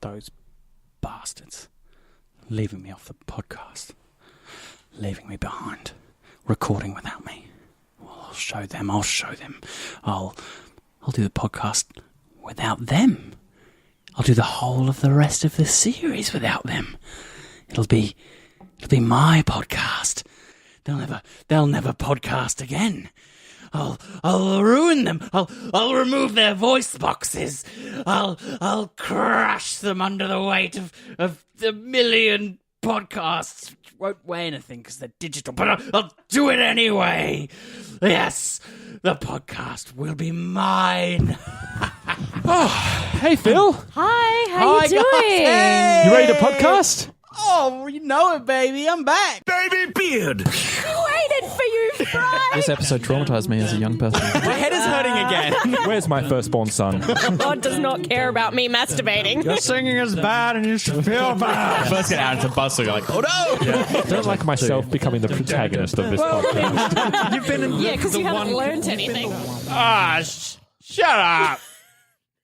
Those bastards. Leaving me off the podcast. Leaving me behind. Recording without me. Well, I'll show them. I'll do the podcast without them. I'll do the whole of the rest of the series without them. It'll be my podcast. They'll never podcast again. I'll ruin them. I'll remove their voice boxes. I'll crush them under the weight of the million podcasts. Won't weigh anything because they're digital, but I'll do it anyway. Yes, the podcast will be mine. Hey, Phil. Hi, how you doing? Guys. Hey. You ready to podcast? Oh, you know it, baby. I'm back. Baby beard. Waited for you, Fry. This episode traumatized me as a young person. My head is hurting again. Where's my firstborn son? God does not care about me masturbating. Your singing is bad and you should feel bad. First get out into bustle, you're like, oh no! I don't like myself becoming the protagonist of this podcast. You've been in Because you haven't learned anything. Shut up!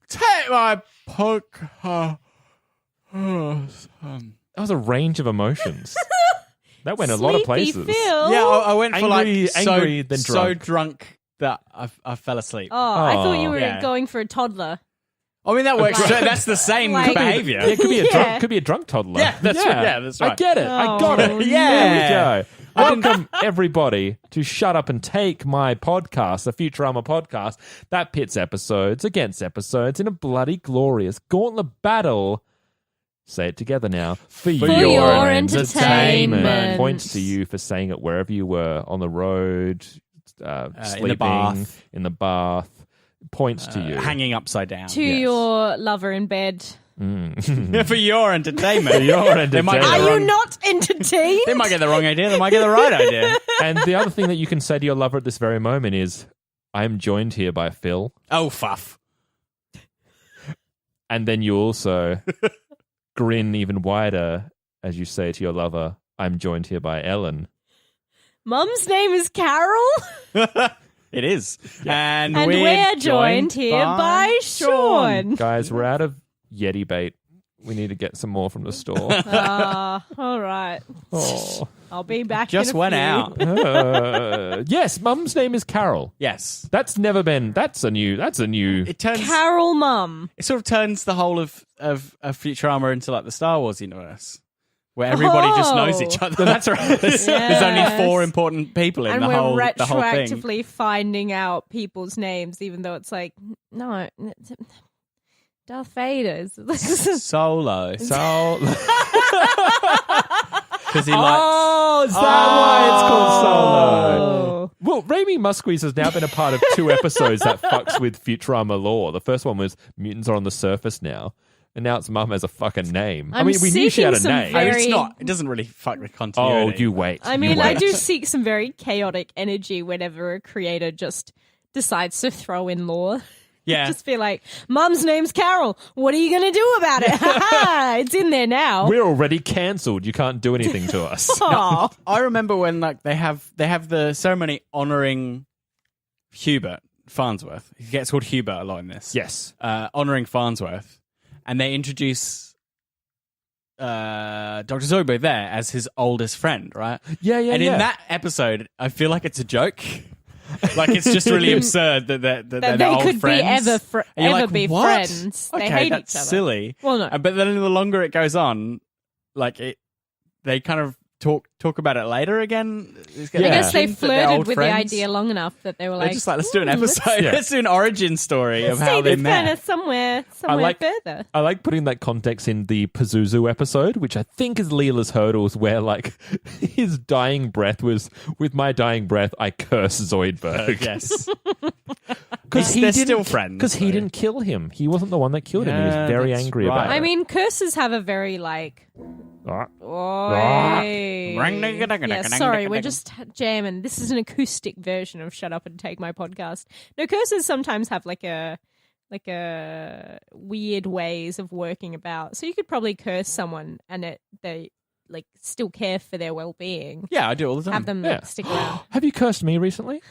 Take my podcast. That was a range of emotions. That went a lot of places. Sleepy Phil. Yeah, I went for Angry, then so drunk. drunk that I fell asleep. I thought you were Yeah. going for a toddler. I mean, that works. Like- That's the same like- behaviour. Yeah, it could be a Yeah. drunk. Could be a drunk toddler. Yeah, that's right. Yeah, that's right. I get it. I got Oh, it. yeah. There we go. Welcome everybody to Shut Up and Take My Podcast, the Futurama podcast that pits episodes against episodes in a bloody glorious gauntlet battle. Say it together now. For your entertainment. Points to you for saying it wherever you were, on the road, sleeping, in the bath. Points to you. Hanging upside down. To your lover in bed. For your entertainment. For your They might get Are the you wrong- not entertained? They might get the wrong idea. They might get the right idea. And the other thing that you can say to your lover at this very moment is, I am joined here by Phil. Oh, fuff. And then you also grin even wider as you say to your lover, I'm joined here by Ellen. Mum's name is Carol. It is. And we're joined here by Sean. Guys, we're out of Yeti bait. We need to get some more from the store. All right. Oh. I'll be back Just in a went few. out. Yes, Mum's name is Carol. Yes. That's a new It turns. Carol Mum. It sort of turns the whole of Futurama into like the Star Wars universe, where everybody just knows each other. That's right. There's only 4 important people in And the we're whole thing. retroactively finding out people's names, even though it's like, no, Darth Vader. Solo. So Because he likes. Oh, is that why it's called Solo? Oh. Well, Raimi Musquiz has now been a part of 2 episodes that fucks with Futurama lore. The first one was mutants are on the surface now, and now its mum has a fucking name. I'm we knew she had a seeking some name. I mean, very- it's not. It doesn't really fuck with Oh, continuity. you wait. I you mean, I wait. do seek some very chaotic energy whenever a creator just decides to throw in lore. Yeah. Just be like, Mum's name's Carol. What are you going to do about it? Ha It's in there now. We're already cancelled. You can't do anything to us. Aw. I remember when like they have the ceremony honouring Hubert Farnsworth. He gets called Hubert a lot in this. Yes. Honouring Farnsworth, and they introduce Dr. Zoidberg there as his oldest friend, right? Yeah, And in that episode, I feel like it's a joke. Like it's just really absurd that they're That they old could friends. be And you're ever like, be what? friends. They Okay, hate that's each other. silly. Well, no. But then the longer it goes on, like they kind of talk about it later again. It's Yeah. I guess they mentioned that they're flirted old with friends. the idea long enough that they were They're like, just like, let's do an episode. Yeah. Let's do an origin story of let's how take they this kind met. of somewhere like- further. I like putting that context in the Pazuzu episode, which I think is Leela's Hurdles, where like his dying breath was, with my dying breath, I curse Zoidberg. Yes. Because They're still friends, Because he though. didn't kill him. He wasn't the one that killed him. He was Yeah, very that's angry right. about it. I mean, curses have a very like. Ah. Oi. Yeah, sorry, we're just jamming. This is an acoustic version of "Shut Up and Take My Podcast." No, curses sometimes have like a weird ways of working about. So you could probably curse someone and they like still care for their well-being. Yeah, I do all the time. Have them Yeah. stick around. Have you cursed me recently?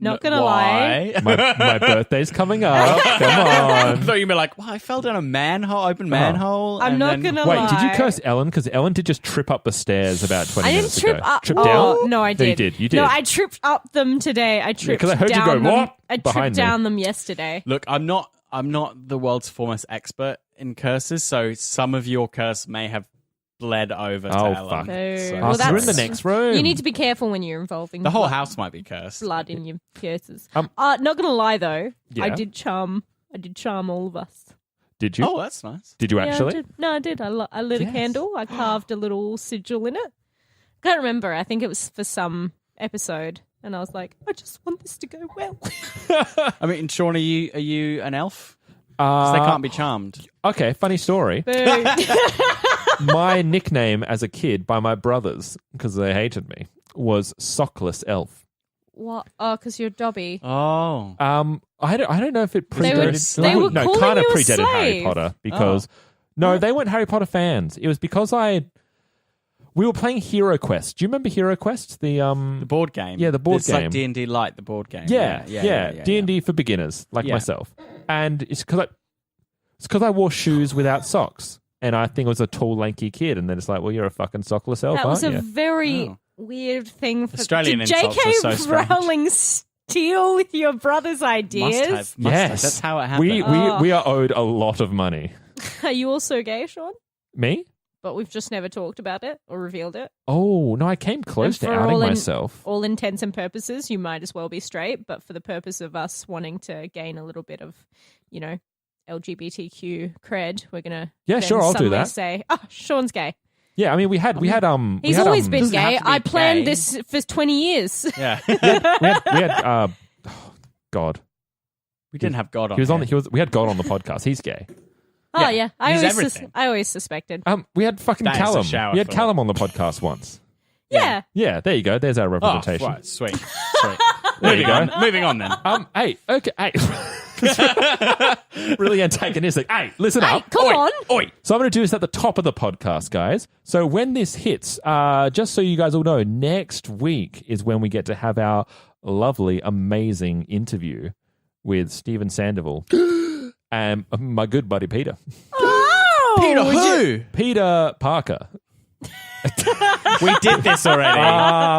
Not gonna lie. My birthday's coming up. Come I on. thought you'd be like, well, I fell down a open manhole. I'm and not then- gonna Wait, lie. did you curse Ellen? Because Ellen did just trip up the stairs about 20 I didn't minutes trip ago. up. Trip down? No, I No, you did. did. You did. No, I tripped up them today. I tripped 'cause I heard you down go, them. "What?" I behind tripped me. down them yesterday. Look, I'm not the world's foremost expert in curses, so some of your curse may have bled over to Oh, Ellen. fuck. So, So- Oh, so we're in the that's- next room. You need to be careful when you're involving The whole house might be cursed. blood in your curses. Um, Not gonna lie though, Yeah. I did charm all of us. Did you? Oh, that's nice. Did you Yeah, actually? I did. No, I did. I lit a Yes. candle. I carved a little sigil in it. Can't remember. I think it was for some episode, and I was like, I just want this to go well. I mean, Sean, are you an elf? 'Cause they can't be charmed. Okay, funny story. Boo. My nickname as a kid by my brothers, because they hated me, was Sockless Elf. What? Oh, because you're Dobby. Oh. I don't know if it They were- predated. they were no, calling kind of you a predated Harry slave. Potter because no, they weren't Harry Potter fans. It was because we were playing Hero Quest. Do you remember Hero Quest? The board game. Yeah, the board it's game. like D&D Light, the board game. Yeah, yeah. D&D for beginners like Yeah. myself. And it's because I wore shoes without socks. And I think I was a tall, lanky kid. And then it's like, well, you're a fucking sockless elf, That was aren't a you? very Oh. weird thing. For Australian Did insults J.K. are so strange. Rowling steal your brother's ideas? Must have. Yes. That's how it happened. We are owed a lot of money. Are you also gay, Sean? Me? But we've just never talked about it or revealed it. Oh, no, I came close to for outing all in- myself. All intents and purposes, you might as well be straight. But for the purpose of us wanting to gain a little bit of, LGBTQ cred, we're gonna Yeah, sure, I'll do suddenly that. Say, Sean's gay. Yeah, I mean, we had He's always been Doesn't have gay. to be I planned gay. this for 20 years. Yeah. we had God. We didn't have God on He was on. here. We had God on the podcast. He's gay. Oh yeah, he's everything. I always suspected. We had fucking That is a Callum. shower We had thought. Callum on the podcast once. Yeah. Yeah, there you go. There's our Oh, representation. right. Sweet. There you go. Moving on then. Hey, okay, hey. Really antagonistic. Hey, listen up. come on. Oi. So I'm going to do this at the top of the podcast, guys. So when this hits, just so you guys all know, next week is when we get to have our lovely, amazing interview with Stephen Sandoval and my good buddy Peter. Oh, Peter who? Peter Parker. We did this already.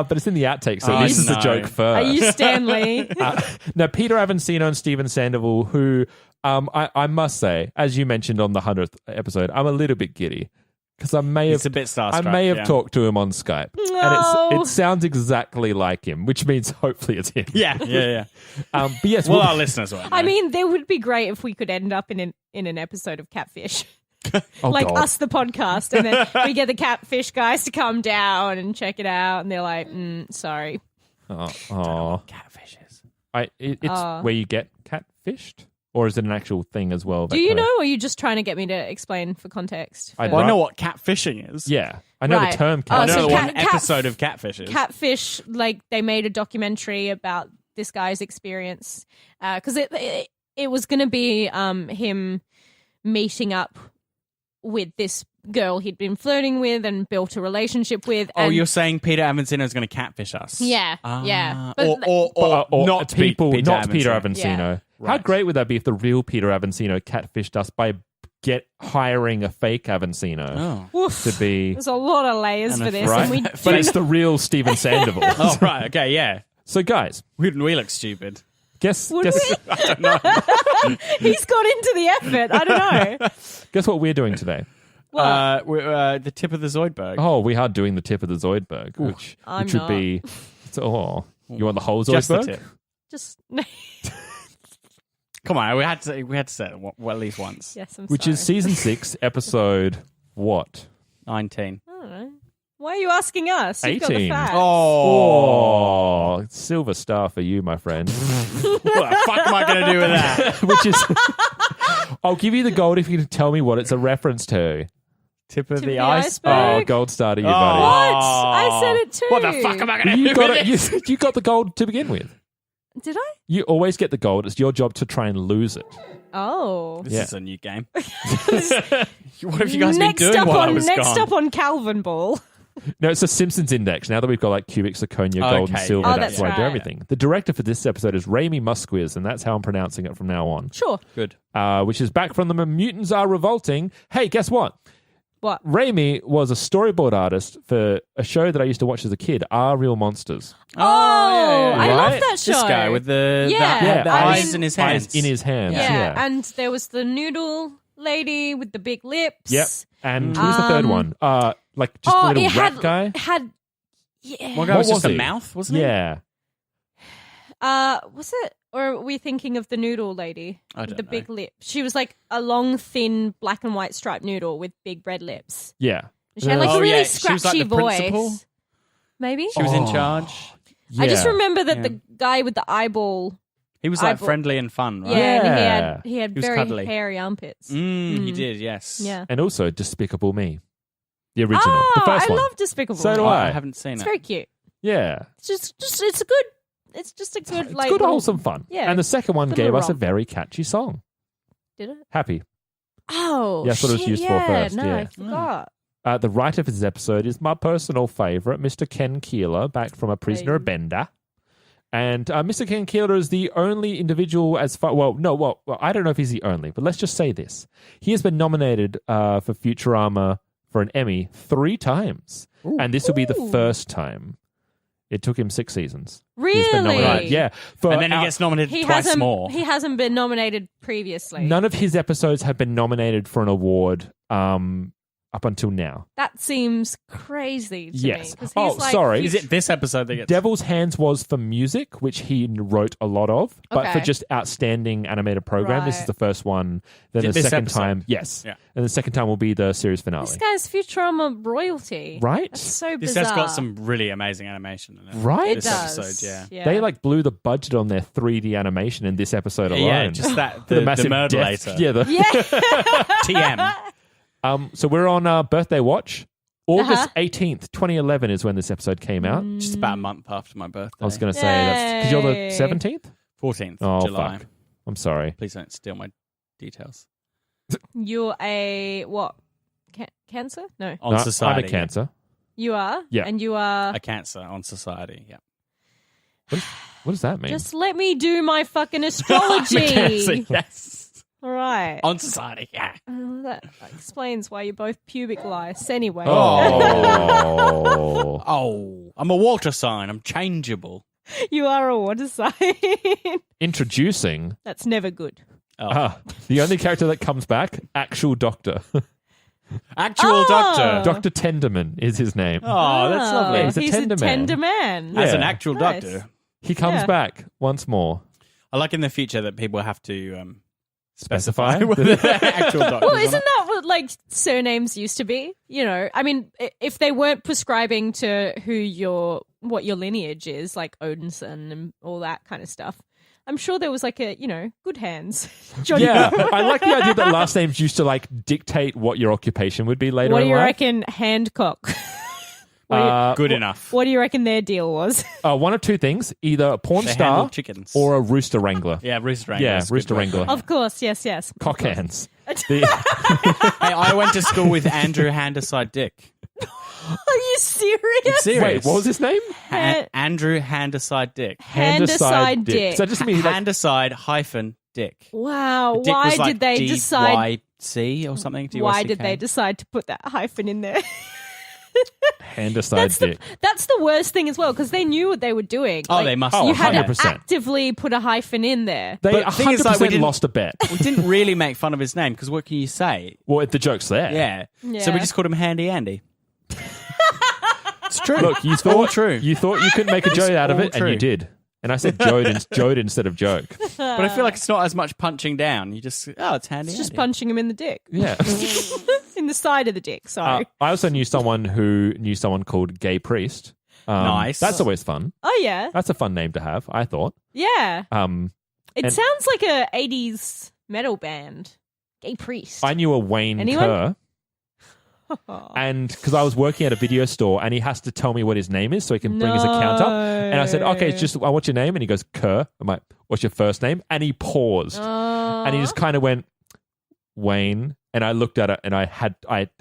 But it's in the outtakes, so Oh, this is the no. joke first. Are you Stanley? Now, Peter Avancino and Stephen Sandoval, who I must say, as you mentioned on the 100th episode, I'm a little bit giddy because I may He's have a bit starstruck. I may have yeah. talked to him on Skype, No. and it sounds exactly like him, which means hopefully it's him. Yeah. But yes, Well, we'll- our listeners will. I mean, there would be great if we could end up in an episode of Catfish. oh, Like God. us, the podcast, and then we get the Catfish guys to come down and check it out, and they're like, sorry. Oh, catfishes. it's where you get catfished, or is it an actual thing as well? Do you know, or are you just trying to get me to explain for context? I for- Well, I know what catfishing is. Yeah, I know Right. the term Oh, I catfish. know so one cat- episode of catfishes. Catfish, like they made a documentary about this guy's experience because it was going to be him meeting up with this girl he'd been flirting with and built a relationship with. Oh, and you're saying Peter Avancino is going to catfish us? Yeah, yeah. But Or not it's people, Peter not Peter Avancino. Avancino. Yeah. How Right. great would that be if the real Peter Avancino catfished us by hiring a fake Avancino Oh. to be? there's a lot of layers And for a this, right- and we but But do it's the real Stephen Sandoval. Oh, right. Okay, yeah. So, guys, We look stupid. guess Would guess He's got into the effort. I don't know. guess what we're doing today. We're the tip of the Zoidberg. Oh, we are doing the tip of the Zoidberg, which I'm would not. be. You want the whole Just the Zoidberg? tip. Just Come on, we had to say it at least once. yes, I'm Which sorry. is season 6, episode what? 19. I don't know. Why are you asking us? You've got the 18. facts. Oh, silver star for you, my friend. What the fuck am I going to do with that? Which is, I'll give you the gold if you can tell me what it's a reference to. Tip of Tip the of the iceberg. iceberg. Oh, gold star to you, What? buddy. I said it too. What the fuck am I going to You do got with it. this? You got the gold to begin with. Did I? You always get the gold. It's your job to try and lose it. Oh. This Yeah. is a new game. What have you guys next been doing up while on I was next gone? up on Calvin Ball. No, it's a Simpsons index. Now that we've got like cubic, zirconia, gold, and Okay. silver, Oh, that's that's why I do right. everything. The director for this episode is Raimi Musquiz, and that's how I'm pronouncing it from now on. Sure. Good. Which is back from the Mutants Are Revolting. Hey, guess what? What? Raimi was a storyboard artist for a show that I used to watch as a kid, Are Real Monsters. Oh, I love Right? that show. This guy with the Yeah, eyes in his hands. Eyes in his hands, Yeah. yeah. And there was the noodle lady with the big lips. Yep. And who was the third one? Like just a little it rat guy? had yeah. One guy was What just was a he? mouth, wasn't it? Yeah. Was it? Or are we thinking of the noodle lady I with don't the know. big lips? She was like a long, thin, black and white striped noodle with big red lips. Yeah. She had like Oh, a really yeah. She was like scratchy the voice. principal? Maybe. She was in charge. I just Yeah. remember that Yeah. the guy with the eyeball. He was like Eyeball. friendly and fun, right? Yeah, and Yeah. he had He was very cuddly. hairy armpits. He did, yes. Yeah. And also Despicable Me. The original. Oh, the first I one. love Despicable So Me. do Oh, I. I haven't seen It's it. very cute. Yeah. It's just it's a good. It's just a good It's like good, little- wholesome fun. Yeah. And the second one Good gave little us a romp. very catchy song. Did it? Happy. Oh, Yeah, that's what it was shit, used for yeah, first, No, yeah. I forgot. The writer for this episode is my personal favourite, Mr. Ken Keeler, back from A Prisoner of Bender. And Mr. Ken Keeler is the only individual as far... Well, I don't know if he's the only, but let's just say this. He has been nominated for Futurama for an Emmy 3 times. And this will be the Ooh. first time. It took him 6 seasons. He's been Really? nominated. Yeah. For And then he gets nominated He twice hasn't. more. He hasn't been nominated previously. None of his episodes have been nominated for an award up until now. That seems crazy to Yes. me. 'cause Oh, he's like, sorry. Is it this episode that gets... Devil's Hands was for music, which he wrote a lot of, but for Okay. just outstanding animated program, this is Right. the first one. Then the This second episode? time, yes, Yeah. and the second time will be the series finale. This guy's Futurama royalty. Right? That's so This bizarre. has got some really amazing animation in it. Right? It This does. episode, yeah. They like blew the budget on their 3D animation in this episode alone. Yeah, just that, For the massive Murderator. death. Yeah. TM. So we're on birthday watch. August Uh-huh. 18th, 2011 is when this episode came out. Just about a month after my birthday. I was going to say that's because you're the Yay. 17th. 14th Oh July. fuck! I'm sorry. Please don't steal my details. You're a what? Cancer? No, On No, society. I'm a Cancer. you are. Yeah. and you are. A cancer on society, yeah. What does that mean? Just let me do my fucking astrology. Cancer, yes. All right. On society, yeah. That explains why you're both pubic lice. Anyway. Oh. Oh, I'm a water sign. I'm changeable. You are a water sign. Introducing That's never good. the only character that comes back, actual doctor. Actual doctor. Dr. Tenderman is his name. Oh, that's lovely. He's a tender man. tender man. As Yeah. an actual Nice. doctor. He comes Yeah. back once more. I like in the future that people have to Specify? whether they're actual doctors. Well, or isn't not. that what like surnames used to be? You know, I mean, if they weren't prescribing to what your lineage is, like Odinson and all that kind of stuff, I'm sure there was like a good hands. Johnny, Yeah, I like the idea that last names used to like dictate what your occupation would be later what do in you life. reckon? Handcock. Good enough. What do you reckon their deal was? One of two things: either a porn They star handle chickens. or a rooster wrangler. Yeah, rooster wrangler. Yeah, That's a rooster good wrangler. word. Of course, yes. Cock hands. Hey, I went to school with Andrew Handaside Dick. Are you serious? Serious? Wait, what was his name? Andrew Handaside Dick. Handaside dick. So that just means like Handaside hyphen Dick. Wow. Dick Why was like did they decide? DYC or something? Why did DYCK? they decide to put that hyphen in there? Handaside dick. That's the worst thing as well, because they knew what they were doing. Oh, Like, they must. Oh, You had to 100%. actively put a hyphen in there. They But the thing is, like, we 100% didn't- lost a bet. We didn't really make fun of his name because what can you say? Well, the joke's there. Yeah. Yeah. So we just called him Handy Andy. It's true. Look, you all thought true. you thought you could make a joke out of all it, and you true. did. And I said Jode instead of joke. But I feel like it's not as much punching down. You just it's Handy It's just Andy. punching him in the dick. Yeah. In the side of the dick, sorry. I also knew someone called Gay Priest. Nice. That's always fun. Oh, yeah. That's a fun name to have, I thought. Yeah. It and- sounds like a 80s metal band. Gay Priest. I knew a Wayne Anyone? Kerr. And because I was working at a video store and he has to tell me what his name is so he can bring his account up. And I said, okay, it's just, what's your name? And he goes, Kerr. I'm like, what's your first name? And he paused. And he just kind of went, Wayne. And I looked at it and I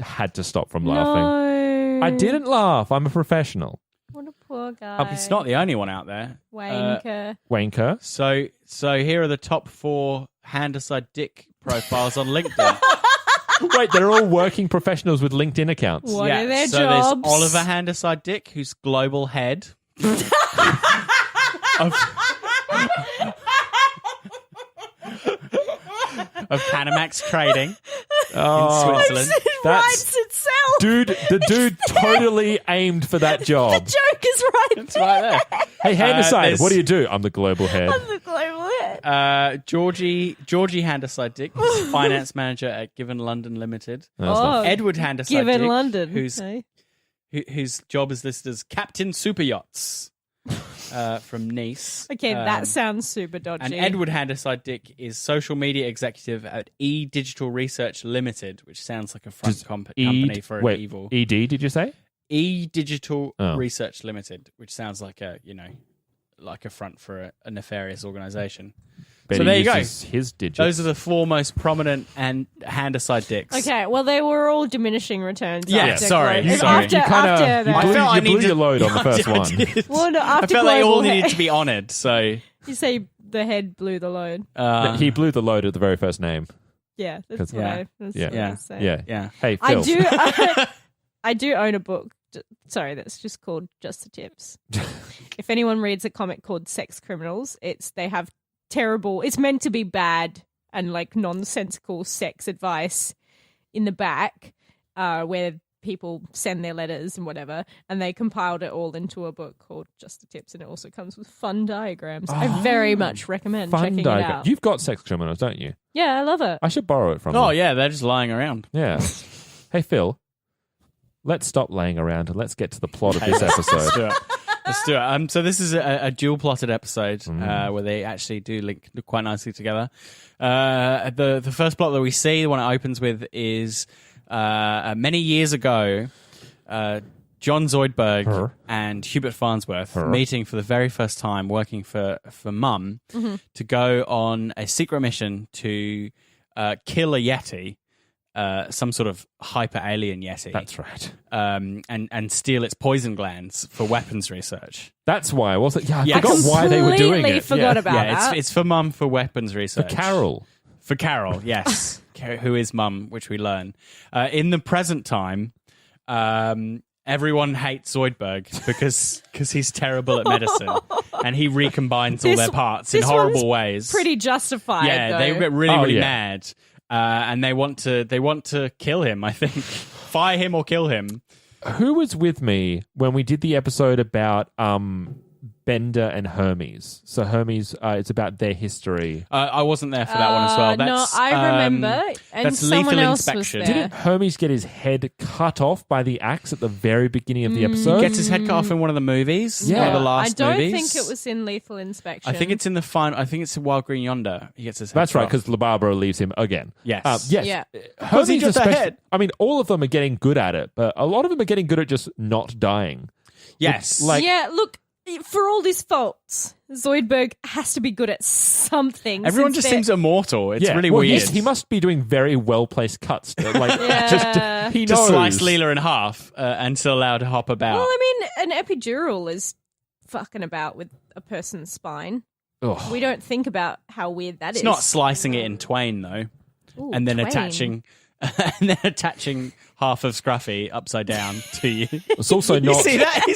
had to stop from laughing. no. I didn't laugh. I'm a professional. What a poor guy. He's not the only one out there. Wanker. Wanker. So here are the top 4 hand-aside dick profiles on LinkedIn. Wait, they're all working professionals with LinkedIn accounts. What are their so jobs? there's Oliver Hand-aside Dick, who's global head of Panamax trading in Switzerland. It writes itself. Dude, the dude totally aimed for that job. The joke is right It's right there. Hey, hand aside, there's- what do you do? I'm the global head. on the global head. Georgie Hand-aside Dick, who's finance manager at Given London Limited. That's not- Edward Hand-aside Given Dick, London. whose Hey. whose job is listed as Captain Super Yachts from Nice. Okay, that sounds super dodgy. And Edward Hand-aside Dick is social media executive at E Digital Research Limited, which sounds like a front company for an evil. ED, did you say? E Digital Oh. Research Limited, which sounds like a front for a nefarious organization. Bet So he there you go. uses his digits. Those are the 4 most prominent and hand-aside dicks. Okay, well, they were all diminishing returns. Yeah, after sorry, Globe. sorry. After, You kinda- after you that. blew- I felt I blew needed- your load on the first I one. did. Well, no, I after felt they all Global needed Head- to be honoured, so... You say the head blew the load. He blew the load at the very first name. Yeah, that's what Yeah. that's Yeah. what Yeah. I was saying. Yeah. Yeah. Hey, I Phil. do. I do own a book. Sorry, that's just called Just the Tips. If anyone reads a comic called Sex Criminals, they have terrible. It's meant to be bad and like nonsensical sex advice in the back, where people send their letters and whatever, and they compiled it all into a book called Just the Tips, and it also comes with fun diagrams. I very much recommend Fun checking it diagram. out. You've got Sex Criminals, don't you? Yeah, I love it. I should borrow it from Oh, you. yeah, they're just lying around. Yeah. Hey, Phil. Let's stop laying around and let's get to the plot of this Let's episode. do it. Let's do it. So this is a dual-plotted episode where they actually do link quite nicely together. The first plot that we see, the one it opens with, is many years ago, John Zoidberg and Hubert Farnsworth meeting for the very first time, working for Mum, to go on a secret mission to kill a Yeti. Some sort of hyper alien Yeti. That's right. And steal its poison glands for weapons research. That's why, wasn't it? Yeah, I Yes. forgot why they were doing Completely it. forgot yeah. about that. It's for Mum for weapons research. For Carol. For Carol, yes. Who is Mum, which we learn. In the present time, everyone hates Zoidberg because he's terrible at medicine. And he recombines all their parts in this horrible one's ways. Pretty justified. Yeah, though. they get really, Oh, really yeah. mad. And they want to kill him, I think. Fire him or kill him. Who was with me when we did the episode about Bender and Hermes? So Hermes, it's about their history. I wasn't there for that one as well. No, I remember, and that's someone Lethal else Inspection. was there. Didn't Hermes get his head cut off by the axe at the very beginning of the episode? Gets his head cut off in one of the movies. Yeah. One of the last I don't movies. think it was in Lethal Inspection. I think it's in the final. I think it's in Wild Green Yonder. He gets his head That's cut right, off. because LaBarbara leaves him again. Yes. Yes. Yeah. Hermes he just especially- ahead. I mean, all of them are getting good at it, but a lot of them are getting good at just not dying. Yes. Like- yeah, look, for all his faults, Zoidberg has to be good at something. Everyone since just they're- seems immortal. It's really well, weird. He must be doing very well placed cuts. Like, Yeah. he to knows. slice Leela in half and still allowed to hop about. Well, I mean, an epidural is fucking about with a person's spine. Ugh. We don't think about how weird that it's is. not slicing it in twain though, Ooh, and then twain. attaching half of Scruffy upside down to you. It's also You not. see that?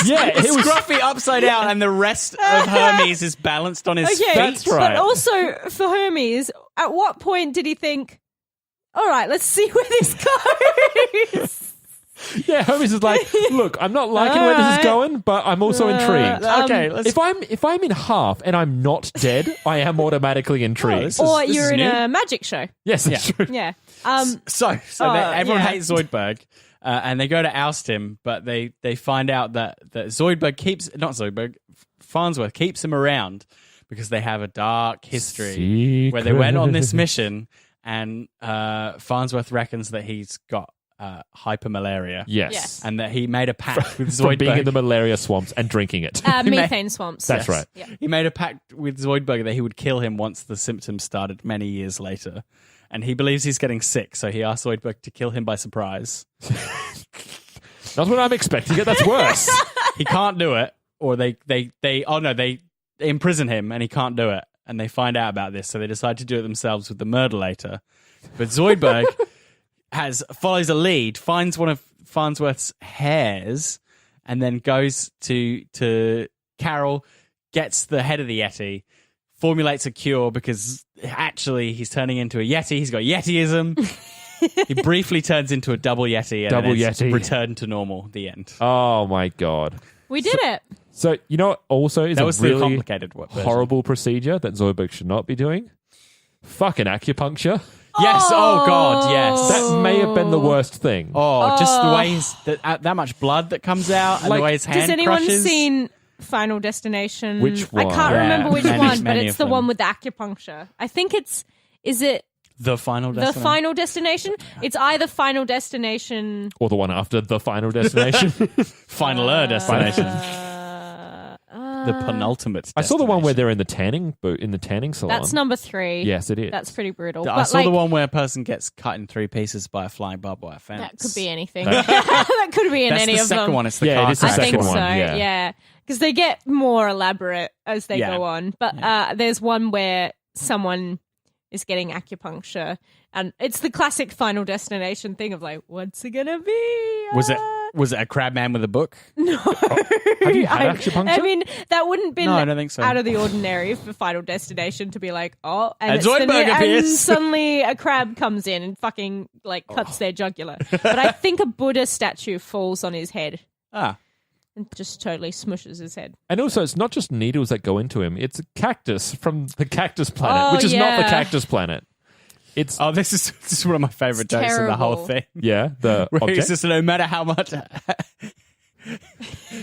Yeah, it was. Scruffy upside down, and the rest of Hermes is balanced on his Okay, feet. That's right. But also for Hermes, at what point did he think, all right, let's see where this goes? Yeah, Hermes is like, look, I'm not liking where this is Alright. going, but I'm also intrigued. Okay, let's. If I'm in half and I'm not dead, I am automatically intrigued. this is- Or this you're is in new. a magic show. Yes, that's true. Yeah. So Oh, everyone yeah. hates Zoidberg, and they go to oust him, but they find out that Zoidberg Farnsworth keeps him around because they have a dark history where they went on this mission, and Farnsworth reckons that he's got hypermalaria. Yes. Yes. And that he made a pact with From being in the Zoidberg. malaria swamps and drinking it. Methane swamps. That's right. Yeah. He made a pact with Zoidberg that he would kill him once the symptoms started many years later. And he believes he's getting sick, so he asked Zoidberg to kill him by surprise. Not when I'm expecting it. That's worse. He can't do it, or they imprison him and he can't do it, and they find out about this, so they decide to do it themselves with the Murderlator. But Zoidberg follows a lead, finds one of Farnsworth's hairs, and then goes to Carol, gets the head of the Yeti, formulates a cure because actually he's turning into a Yeti. He's got Yetiism. He briefly turns into a double Yeti and Yeti. Return to normal. The end. Oh my God. We did it. So, you know what also is That a was the really complicated version. horrible procedure that Zoidberg should not be doing? Fucking acupuncture. Yes. Oh God. Yes. That may have been the worst thing. Just the way that much blood that comes out, and Like, the way his hand Has anyone crushes. seen Final Destination? Which one? I can't Yeah, remember which many- one, but many it's of the them. one with the acupuncture. I think is it The Final the Destination? Final Destination? It's either Final Destination. Or the one after the final destination. Finaler Destination. The penultimate. I saw the one where destination. they're in the tanning boot in the tanning salon. That's number 3. Yes, it is. That's pretty brutal. I But, saw the like, one where a person gets cut in 3 pieces by a flying barbed wire fence. that could be anything. that could be in That's any the of second them. one. It's the Yeah, car it is the I crash think second so. one, yeah. Yeah, because they get more elaborate as they Yeah. go on. But there's one where someone is getting acupuncture, and it's the classic Final Destination thing of like, what's it gonna be? Was it a crab man with a book? No. Have you had acupuncture? I mean, that wouldn't be No, I don't think so. out of the ordinary for Final Destination to be like, oh, and, And it's the Zoidberg and appears. suddenly a crab comes in and fucking like cuts their jugular. But I think a Buddha statue falls on his head Ah. and just totally smushes his head. And also, it's not just needles that go into him. It's a cactus from the cactus planet, Oh, which is not the yeah. cactus planet. It's, Oh, this is one of my favorite It's jokes in the whole terrible. thing. yeah, the Where object. it's just no matter how much.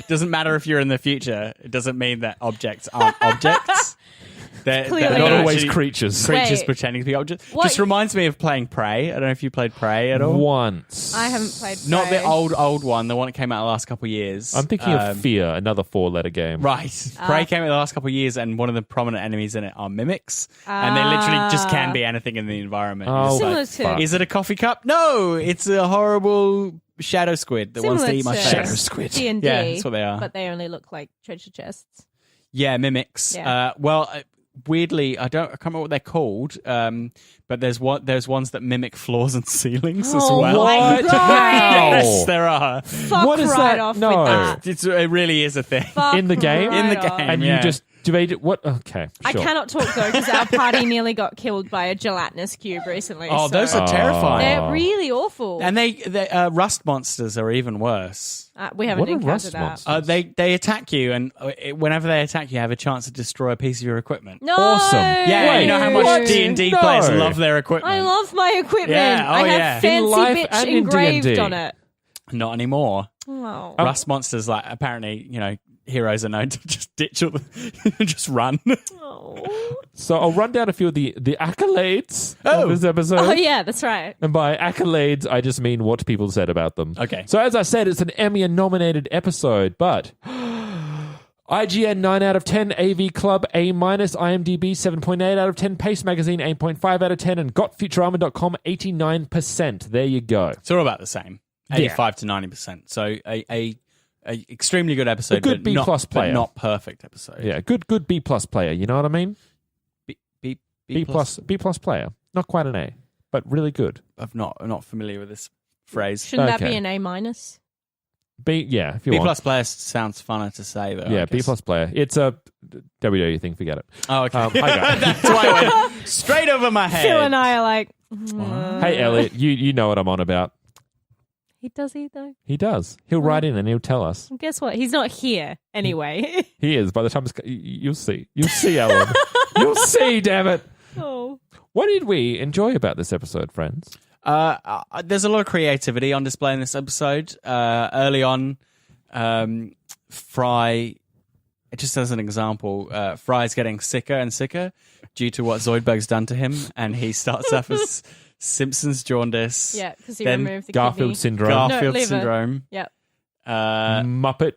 Doesn't matter if you're in the future. It doesn't mean that objects aren't objects. They're Clearly. not always actually creatures. creatures Wait. pretending to be objects. What- Just reminds me of playing Prey. I don't know if you played Prey at all. Once. I haven't played. Not the Prey. old one, the one that came out the last couple of years. I'm thinking of Fear, another 4-letter game. Right. Prey came out the last couple of years, and one of the prominent enemies in it are mimics. And they literally just can be anything in the environment. Oh, It's Similar like, to- fuck. is it a coffee cup? No, it's a horrible shadow squid that wants to Similar eat my to face. Shadow squid. D&D, Yeah, that's what they are. but they only look like treasure chests. Yeah, mimics. Yeah. Weirdly, I can't remember what they're called. But there's ones that mimic floors and ceilings as Oh well. my What? God. How? Yes, there are. Fuck What is right that? off No. with that. It really is a thing. Fuck In the game? right In the off. game. And Yeah. you just debated what? Okay, I sure. cannot talk though because our party nearly got killed by a gelatinous cube recently. Oh, so those are terrifying. they're really awful. And they rust monsters are even worse. We haven't What are encountered rust that. monsters? They attack you, and whenever they attack you, have a chance to destroy a piece of your equipment. No, Awesome. Yeah, Wait, you know how much what? D&D No. players love their equipment. I love my equipment. Yeah, oh, I have yeah. In fancy life bitch and in engraved D&D. on it. Not anymore. Oh. Rust monsters, like apparently, heroes are known to just ditch all just run. Oh. So I'll run down a few of the accolades of this episode. Oh yeah, that's right. And by accolades, I just mean what people said about them. Okay. So as I said, it's an Emmy-nominated episode, but IGN 9 out of 10, AV Club A-, IMDb 7.8 out of 10, Pace Magazine 8.5 out of 10, and GotFuturama.com 89%. There you go. It's all about the same, 85 to 90%. So a extremely good episode, A good but not, B+ player. but not perfect episode. Yeah, good B+ player. You know what I mean? B+ player. Not quite an A, but really good. I'm not familiar with this phrase. Shouldn't that Okay. be an A-? B, yeah, if you B want. plus player sounds funner to say though. Yeah, I B+ guess. player. It's a WWE thing. Forget it. Oh, okay. I got it. That's why I went straight over my head. Phil and I are like, Hey, Elliot, you know what I'm on about. he does he though? He does. He'll write in and he'll tell us. Well, guess what? He's not here anyway. He is. By the time you'll see. You'll see, Ellen. You'll see, damn it. Oh. What did we enjoy about this episode, friends? There's a lot of creativity on display in this episode. Early on, Fry, just as an example, Fry's getting sicker and sicker due to what Zoidberg's done to him, and he starts off as Simpsons jaundice. Yeah, because he Then removed the Garfield kidney. syndrome. Garfield liver. syndrome. Yep. Muppet.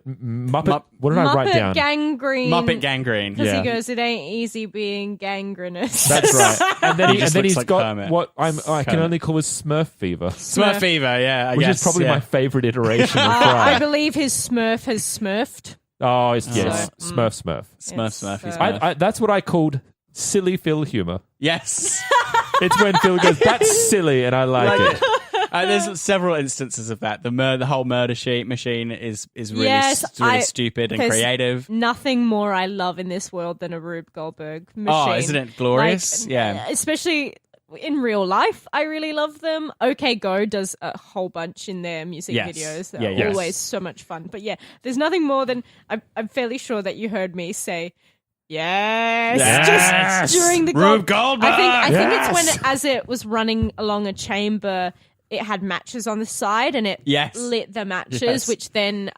What did I write down? Gangrene. Muppet gangrene. Because Yeah. he goes, it ain't easy being gangrenous. That's right. And then, He just looks he's like got Kermit. what I can only call as Smurf fever, Smurf fever, yeah, I which guess. is probably yeah. my favorite iteration of I Fry. believe his Smurf has smurfed. Oh, yes, So, Smurf. Smurf. He's So- Smurf. That's what I called silly Phil humour. Yes. It's when Phil goes, "That's silly," and I like it. There's several instances of that. The whole murder sheet machine is really, Yes, really stupid and there's creative. Nothing more I love in this world than a Rube Goldberg machine. Oh, isn't it glorious? Like, yeah. Especially in real life, I really love them. OK Go does a whole bunch in their music Yes. videos. They're Yeah, yes. always so much fun. But yeah, there's nothing more than I'm fairly sure that you heard me say yes, Yes! just during the Rube Goldberg! I think it's when Yes! as it was running along a chamber, it had matches on the side and it Yes. lit the matches, Yes. which then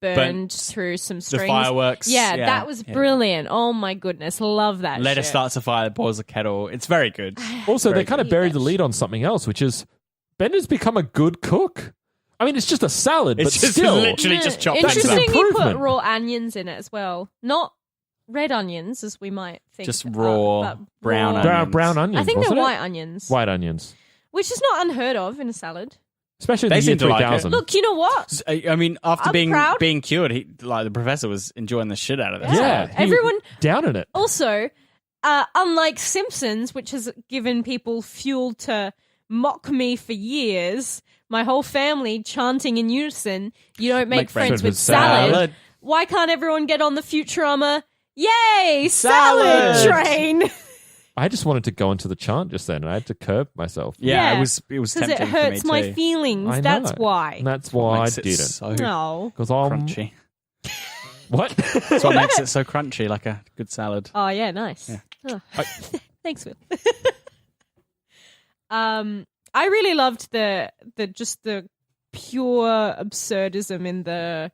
burned through some strings. fireworks, Yeah, yeah, that was yeah. brilliant. Oh my goodness, love that. Let shit. it start to fire that boils the kettle. It's very good. Also, Very they kind of good. buried the lead on something else, which is Bender's become a good cook. I mean, it's just a salad, It's but just still. literally just chop things Interesting, up. he put Improvement. raw onions in it as well. Not red onions, as we might think. Just raw but brown raw. onions. brown onions. I think they're wasn't it? white onions, White onions, which is not unheard of in a salad. especially in They the year seem to like it. 3000. Look, you know what? I mean, after I'm proud. being cured, the professor was enjoying the shit out of this. yeah, he- Everyone- down in it. Also, unlike Simpsons, which has given people fuel to mock me for years, my whole family chanting in unison, "You don't make friends with salad." Why can't everyone get on the Futurama? Yay, salad Salad! train! I just wanted to go into the chant just then, and I had to curb myself. Yeah, Yeah. it was Because tempting it hurts for me my too. feelings. I That's know. why. And that's why I Makes it didn't. so No. Because I'm crunchy. what? That's what makes it so crunchy, like a good salad. Oh yeah, nice. Yeah. Oh. Thanks, Will. I really loved the pure absurdism in the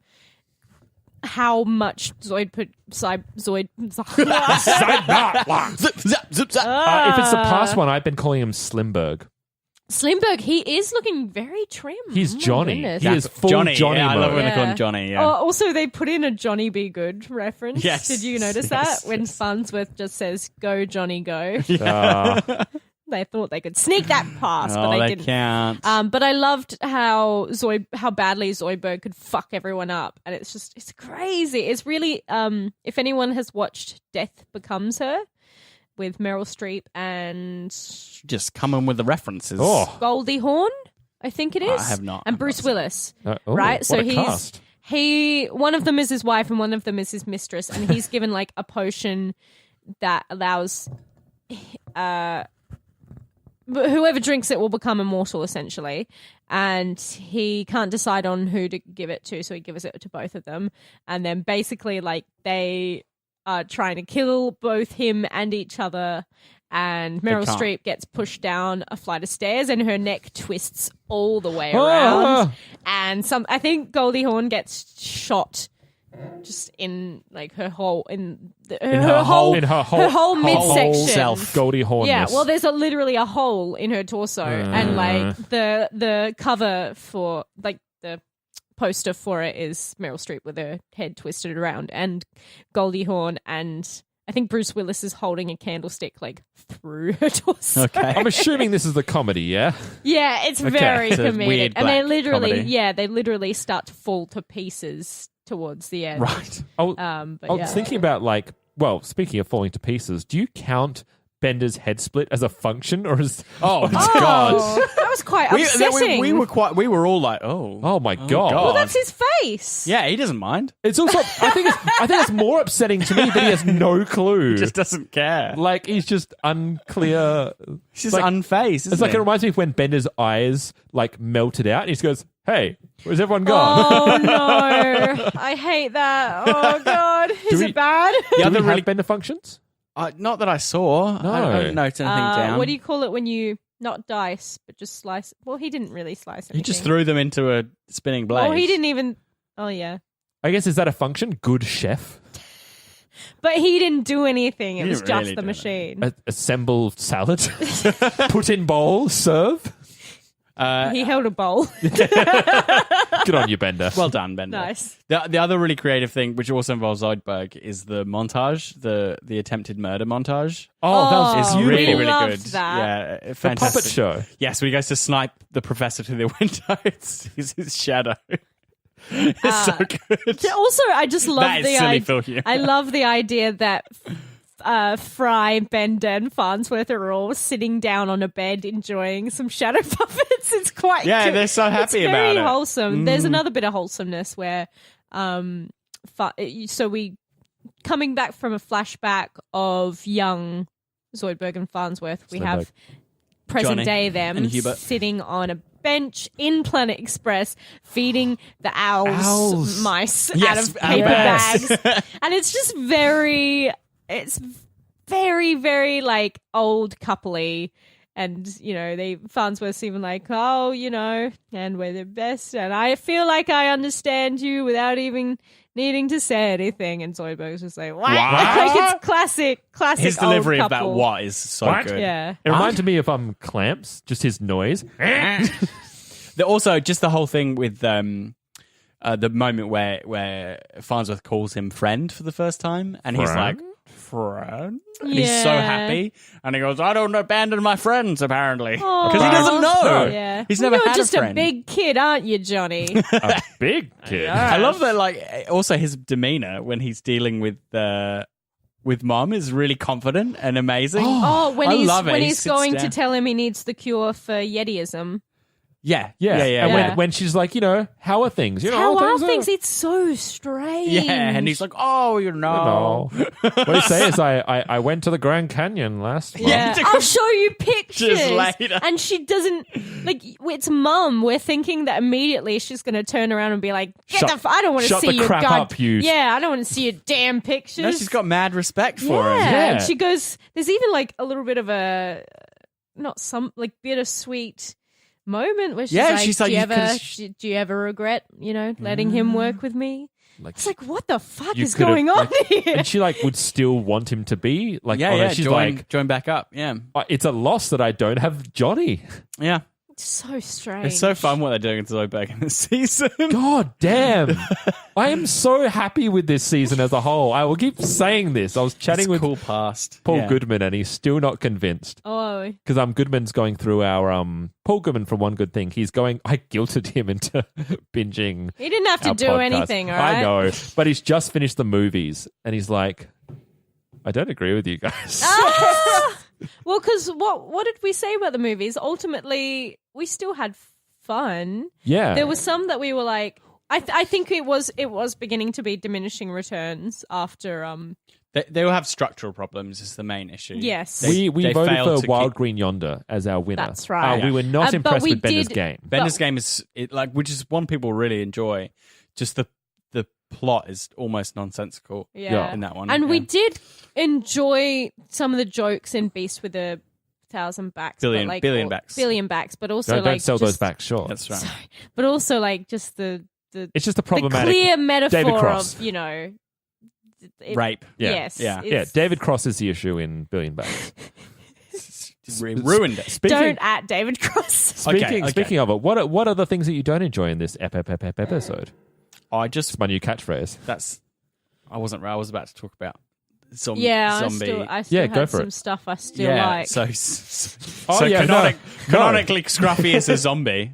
how much Zoid If it's the past one, I've been calling him Slimberg. Slimberg, he is looking very trim. He's Oh, my Johnny. goodness. He is full Johnny yeah, I love mode. when they call Yeah. him Johnny. Oh, Yeah. also, they put in a Johnny Be Good reference. Yes. Did you notice Yes, that? When yes. Farnsworth just says, "Go, Johnny, go." They thought they could sneak that past, but Oh, they they didn't. can't. But I loved how badly Zoidberg could fuck everyone up, and it's crazy. It's really if anyone has watched Death Becomes Her with Meryl Streep and Just coming with the references. Oh, Goldie Hawn, I think it is. I have not. And I've Bruce not seen Willis, oh, right? So what a he's cast. one of them is his wife and one of them is his mistress, and he's given like a potion that allows whoever drinks it will become immortal, essentially. And he can't decide on who to give it to, so he gives it to both of them. And then basically, like, they are trying to kill both him and each other. And Meryl can't. Streep gets pushed down a flight of stairs, and her neck twists all the way around. And I think Goldie Hawn gets shot just in like her whole her whole midsection. self, Goldie Hawn. Yeah, well, there's literally a hole in her torso, and like the cover for like the poster for it is Meryl Streep with her head twisted around, and Goldie Hawn, and I think Bruce Willis is holding a candlestick like through her torso. Okay. I'm assuming this is the comedy, yeah? Yeah, it's very It's a comedic, weird and they black literally, comedy. they start to fall to pieces towards the end. Right. But I yeah. was thinking about, like, well, speaking of falling to pieces, do you count Bender's head split as a function, or as... Oh, Oh, God. that was quite upsetting. We were all like, oh my God. God. Well, that's his face. Yeah, he doesn't mind. It's also... I think it's more upsetting to me that he has no clue. He just doesn't care. Like, he's just unclear. He's just like, unfazed, isn't It's like he? it reminds me of when Bender's eyes like melted out and he just goes, "Hey, where's everyone gone?" Oh no, I hate that. Oh God, is we- it bad? The Do other we really, have Bender functions? not that I saw. No. I don't note anything down. What do you call it when you not dice but just slice? Well, he didn't really slice anything. He just threw them into a spinning blade. Oh, he didn't even. Oh yeah, I guess, is that a function? Good chef. but he didn't do anything. It He was didn't just really the do machine. Assemble salad. Put in bowl. Serve. He held a bowl. Good on you, Bender. Well done, Bender. Nice. The other really creative thing, which also involves Zoidberg, is the montage, the attempted murder montage. Oh, that was It's we really, really loved good. that. Yeah, the fantastic. puppet show. Yes, when he goes to snipe the professor through the window, it's his shadow. It's so good. Also, I just love That is the silly Phil Humour. I love the idea that Fry, Bender, and Farnsworth are all sitting down on a bed enjoying some shadow puppets. It's quite Yeah, cute. they're so happy it's about very it. wholesome. There's another bit of wholesomeness where, so we coming back from a flashback of young Zoidberg and Farnsworth. We have present Johnny day them and Hubert. sitting on a bench in Planet Express feeding the owls. Mice out Yes, of paper yes. bags. And it's just very very like old coupley. And, Farnsworth's even like, oh, and we're the best. And I feel like I understand you without even needing to say anything. And Zoidberg's just like, what? Like, it's classic His delivery old of that couple. what is so What? good. Yeah. It reminded me of Clamps, just his noise. Also, just the whole thing with the moment where Farnsworth calls him friend for the first time, and he's like, friend? And he's so Yeah. happy, and he goes, I don't abandon my friends, apparently. Aw. Because he doesn't know. Yeah. He's never You're had just a friend. a big kid, aren't you, Johnny? A big kid. I love that, like, also his demeanor when he's dealing with Mom is really confident and amazing. Oh, when I he's love it. when He he's sits going down. to tell him he needs the cure for Yetiism. Yeah. Yeah. And Yeah. when she's like, how are things? How are things? It's so strange. Yeah, and he's like, oh, No. What he say is, I went to the Grand Canyon last month. Yeah, I'll show you pictures. Just later. And she doesn't it's Mum. We're thinking that immediately she's going to turn around and be like, I don't want to shut see the your crap up, you- Yeah, I don't want to see your damn pictures. No, she's got mad respect for him. Yeah, Yeah. and she goes. There's even like a little bit of a bittersweet moment where she's like, do you ever regret, letting him work with me? It's like, what the fuck You is could've, going on here? And she would still want him to be like, she's join back up. Yeah, it's a loss that I don't have Johnny. yeah. It's so strange. It's so fun what they're doing to Zoidberg in this season. God damn. I am so happy with this season as a whole. I will keep saying this. I was chatting with cool past Paul Goodman and he's still not convinced. Oh, Because Goodman's going through our Paul Goodman from One Good Thing. He's going, I guilted him into binging. he didn't have to our do podcast. anything, all right? I know, but he's just finished the movies and he's like, I don't agree with you guys. Ah! Well, because what did we say about the movies? Ultimately, we still had fun. Yeah. There was some that we were like, I think it was beginning to be diminishing returns after They will have structural problems. Is the main issue. Yes. We they voted failed for to Wild keep- Green Yonder as our winner. That's right. We were not But impressed we with Bender's did- game. Bender's game is which is one people really enjoy. Just the plot is almost nonsensical. Yeah. in that one. And we yeah. did enjoy some of the jokes in Beast with a Thousand Backs. Billion- but billion backs. Billion backs, but also Don't like sell those just- back short. That's right. Sorry. But also like just the It's just a the problematic. clear David metaphor Cross. of, it- Rape. Yeah. Yes. Yeah. it's- David Cross is the issue in Billion Backs. Ruined it. Don't at David Cross. Okay. Speaking of it, what are the things that you don't enjoy in this episode? I It's just my new catchphrase. I wasn't. I was about to talk about zombie. Yeah, zombie. I still Yeah, go had for some it. stuff I still yeah. like. So yeah, canonically, Scruffy is a zombie.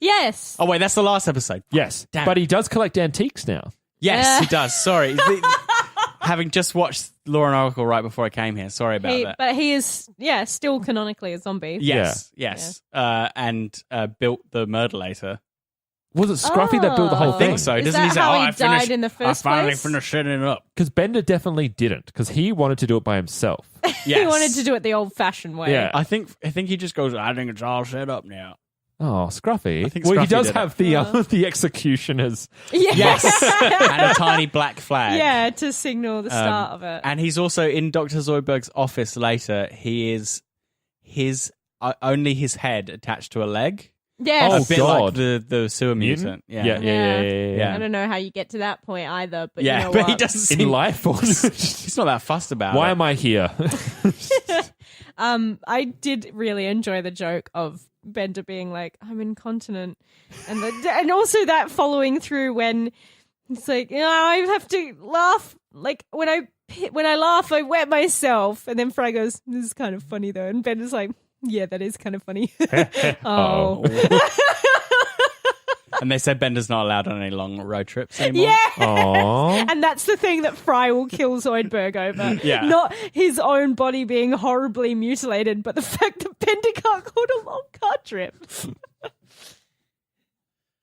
Yes. Oh wait, that's the last episode. Yes, Damn. but he does collect antiques now. Yes, he does. Sorry. Having just watched Law and Oracle right before I came here. Sorry about that. But he is, still canonically a zombie. Yes. And built the Murderator. Was it Scruffy that built the whole Oh. thing? I think so. Is Doesn't that he say, how "Oh, he I finished, died in the first I finally place? finished setting it up." Because Bender definitely didn't. Because he wanted to do it by himself. Yes. He wanted to do it the old-fashioned way. Yeah. I think he just goes, "I think it's all set up now." Oh, Scruffy. I think well, he Scruffy does did have the executioner's. Yeah. Yes, and a tiny black flag. Yeah, to signal the start of it. And he's also in Dr. Zoidberg's office later. He is only his head attached to a leg. Yes. Oh, a bit God. like the sewer mutant. Yeah. Yeah. I don't know how you get to that point either, but Yeah, you know but what? he doesn't In seem life, or he's not that fussed about why it. am I here? I did really enjoy the joke of Bender being like, I'm incontinent. And also that following through when it's like, I have to laugh. Like when I laugh, I wet myself. And then Fry goes, this is kind of funny though. And Bender's like, yeah, that is kind of funny. Oh. And they said Bender's not allowed on any long road trips anymore. Yeah. Aww. And that's the thing that Fry will kill Zoidberg over. Yeah. Not his own body being horribly mutilated, but the fact that Bender can't go on a long car trip.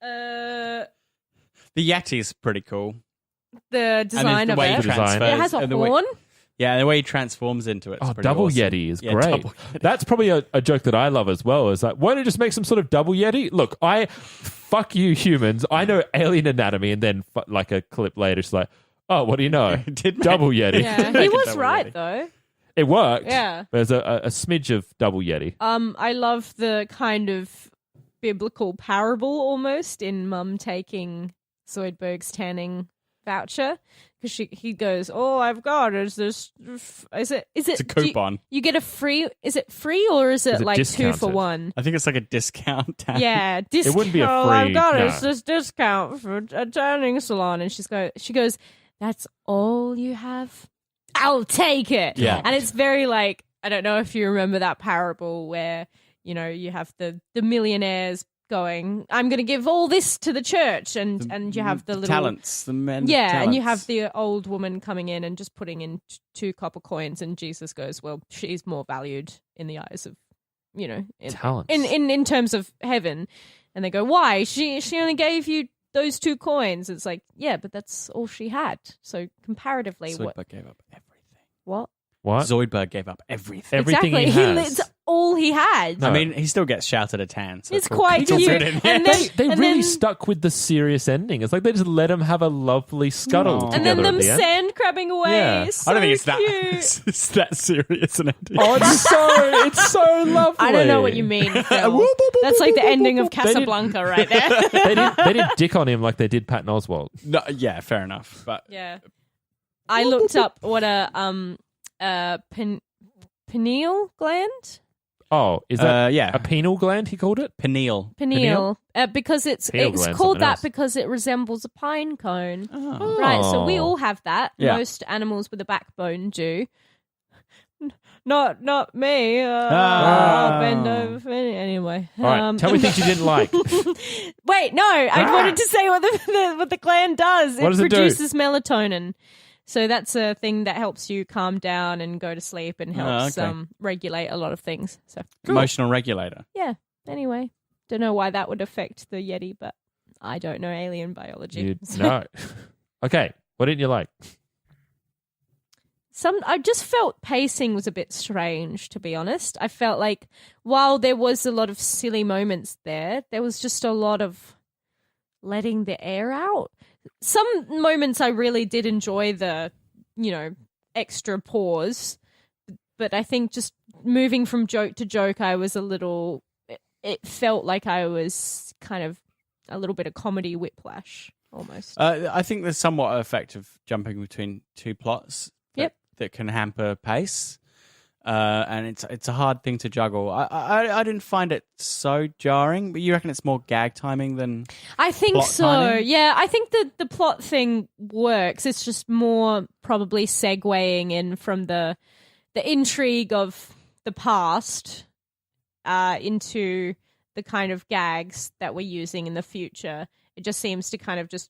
The Yeti's pretty cool. The design the of way it. he transfers, It has a and the way- horn. Yeah, the way he transforms into it. Oh, double awesome. Yeti is Yeah, great. double Yeti. That's probably a joke that I love as well. Is like, why don't you just make some sort of double Yeti? Look, fuck you humans. I know alien anatomy, and then like a clip later, it's like, oh, what do you know? Double Yeti. Yeah, he Make a was double right Yeti. though. It worked. Yeah. There's a smidge of double Yeti. I love the kind of biblical parable almost in Mum taking Zoidberg's tanning voucher because he goes, all I've got is this. Is it? It's a coupon. You get a free. Is it free or is it Is it like 2 discounted? for 1? I think it's like a discount tag. Yeah, discount. wouldn't be a All free- I've got no. is this discount for a tanning salon, and she goes, that's all you have. I'll take it. Yeah. And it's very like, I don't know if you remember that parable where, you have the millionaires going, I'm going to give all this to the church, and you have the little talents, the men. yeah, talents. and you have the old woman coming in and just putting in 2 copper coins, and Jesus goes, well, she's more valued in the eyes of, Talents. in terms of heaven. And they go, why? She only gave you those 2 coins. It's like, yeah, but that's all she had. So comparatively, Zoidberg gave up everything. what? What? Zoidberg gave up everything. Everything exactly. he has. It's all he had. No. I mean, he still gets shouted a tan. So It's all- quite all cute. good in here. And then- They and really then- stuck with the serious ending. It's like they just let him have a lovely scuttle Aw. and together then them at the end. sand crabbing away. Yeah. So I don't think it's cute. it's that serious an ending. Oh, it's so lovely. I don't know what you mean, Phil. That's like the ending of Casablanca right there. They didn't dick on him like they did Patton Oswalt. No, yeah, fair enough. But Yeah. I looked up what a pineal gland? Oh, is that yeah, a penal gland? He called it. pineal. Pineal. Because it's Pineal gland's called something that else. because it resembles a pine cone. Oh. Right, so we Oh. all have that. Yeah. Most animals with a backbone do. Not me. Ah. I'll bend over. Anyway. All right, tell me things you didn't like. Wait, no. I wanted to say what the gland does. What does it do? produces melatonin. So that's a thing that helps you calm down and go to sleep and helps okay. regulate a lot of things. So Emotional regulator. yeah. Anyway, don't know why that would affect the Yeti, but I don't know alien biology. No. Okay, what didn't you like? I just felt pacing was a bit strange, to be honest. I felt like while there was a lot of silly moments there was just a lot of letting the air out. Some moments I really did enjoy the, extra pause, but I think just moving from joke to joke, I was it felt like I was kind of a little bit of comedy whiplash almost. I think there's somewhat effective jumping between 2 plots. That can hamper pace, and it's a hard thing to juggle. I didn't find it so jarring, but you reckon it's more gag timing than I think plot so. timing? Yeah, I think the plot thing works. It's just more probably segueing in from the intrigue of the past into the kind of gags that we're using in the future. It just seems to kind of just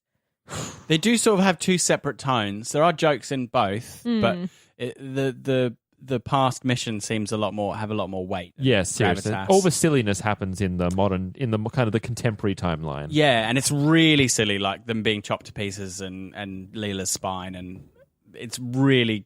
They do sort of have 2 separate tones. There are jokes in both, but the past mission seems have a lot more weight. Yes, seriously. Gravitas. All the silliness happens in the kind of the contemporary timeline. Yeah, and it's really silly, like them being chopped to pieces and Leela's spine, and it's really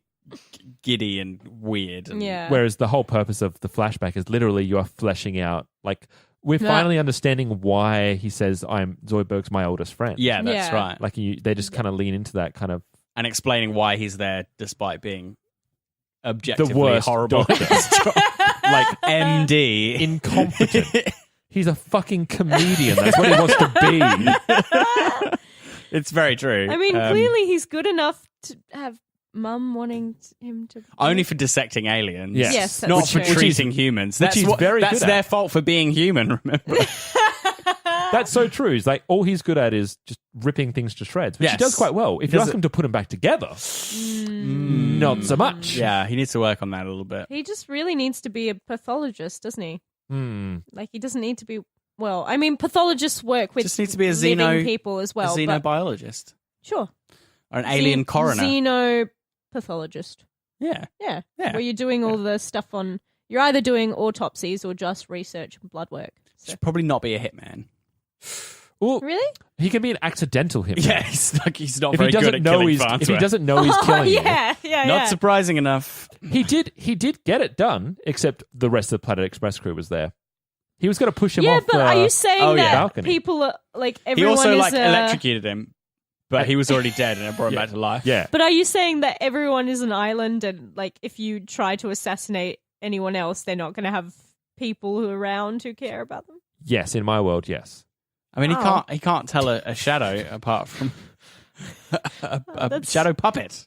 giddy and weird. And yeah. Whereas the whole purpose of the flashback is literally you are fleshing out, like, we're finally understanding why he says Zoidberg's my oldest friend. Yeah, that's Yeah. right. Like they just kind of lean into that kind of And explaining why he's there despite being objectively the worst horrible. doctor. Like MD. incompetent. He's a fucking comedian. That's what he wants to be. It's very true. I mean, clearly he's good enough to have Mum wanting him to... Only for dissecting aliens. Yes. Yes, that's Not for true. treating humans. which he's very That's good at. their fault for being human, remember? That's so true. He's like, all he's good at is just ripping things to shreds, which he Yes. does quite well. If you ask him to put them back together, not so much. Yeah, he needs to work on that a little bit. He just really needs to be a pathologist, doesn't he? Hmm. Like, he doesn't need to be... Well, I mean, pathologists work with Just needs to be a living people as well. a but xenobiologist. sure. Or an alien coroner. Xenopathologist. Yeah. Yeah. Yeah. Where you're doing all the stuff on... You're either doing autopsies or just research and blood work. So. Should probably not be a hitman. Well, Really? he can be an accidental hitman. Yeah, he's not If he very good doesn't at know killing he's if he Farnsworth. doesn't know he's Oh, killing you. yeah. Not surprising enough. He did get it done, except the rest of the Planet Express crew was there. He was going to push him Yeah, off. but are you saying that balcony. people are... Like, He everyone also is... electrocuted him, but he was already dead and it brought him back to life. Yeah. But are you saying that everyone is an island and, like, if you try to assassinate anyone else, they're not going to have people who are around who care about them? Yes, in my world, yes. I mean, Oh. he can't tell a shadow apart from a That's- shadow puppet.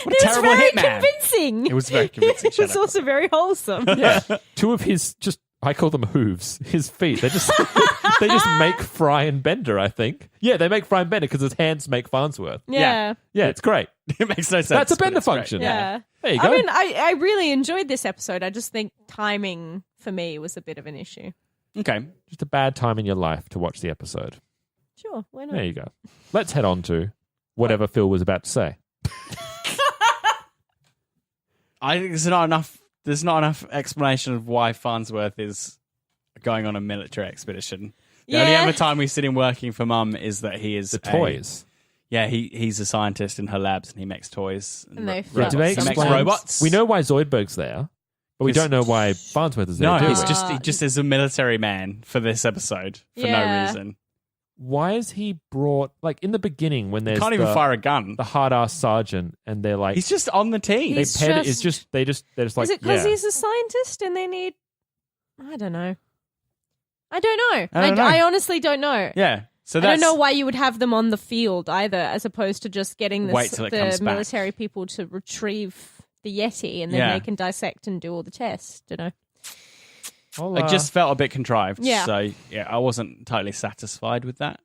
What a It was terrible very hitman. convincing. It was very convincing. It was shadow also very wholesome. Yeah. Two of his I call them hooves. His feet. They just make Fry and Bender, I think. Yeah, they make Fry and Bender because his hands make Farnsworth. Yeah. Yeah, it's great. It makes no sense. That's a but Bender it's great. function. Yeah. There you go. I mean, I really enjoyed this episode. I just think timing for me was a bit of an issue. Okay. Just a bad time in your life to watch the episode. Sure, why not? There you go. Let's head on to whatever Phil was about to say. I think there's not enough explanation of why Farnsworth is going on a military expedition. The only other time we see him working for Mum is that he is The toys. He's a scientist in her labs and he makes toys. And they Yeah, fly do they He makes explain? robots. We know why Zoidberg's there, but we don't know why Farnsworth is there. No, do he's we? he just is a military man for this episode for no Yeah. reason. Why is he brought, like, in the beginning when there's Can't even fire a gun. the hard-ass sergeant and they're like... He's just on the team. they He's pet it. just- They're just like, Is it because yeah. he's a scientist and they need... I don't know. I don't know. I don't know. I honestly don't know. Yeah. So I that's don't know why you would have them on the field either, as opposed to just getting Wait till it comes the back. military people to retrieve the Yeti and then Yeah. they can dissect and do all the tests. Don't know. I'll, it just felt a bit contrived. Yeah. So yeah, I wasn't totally satisfied with that.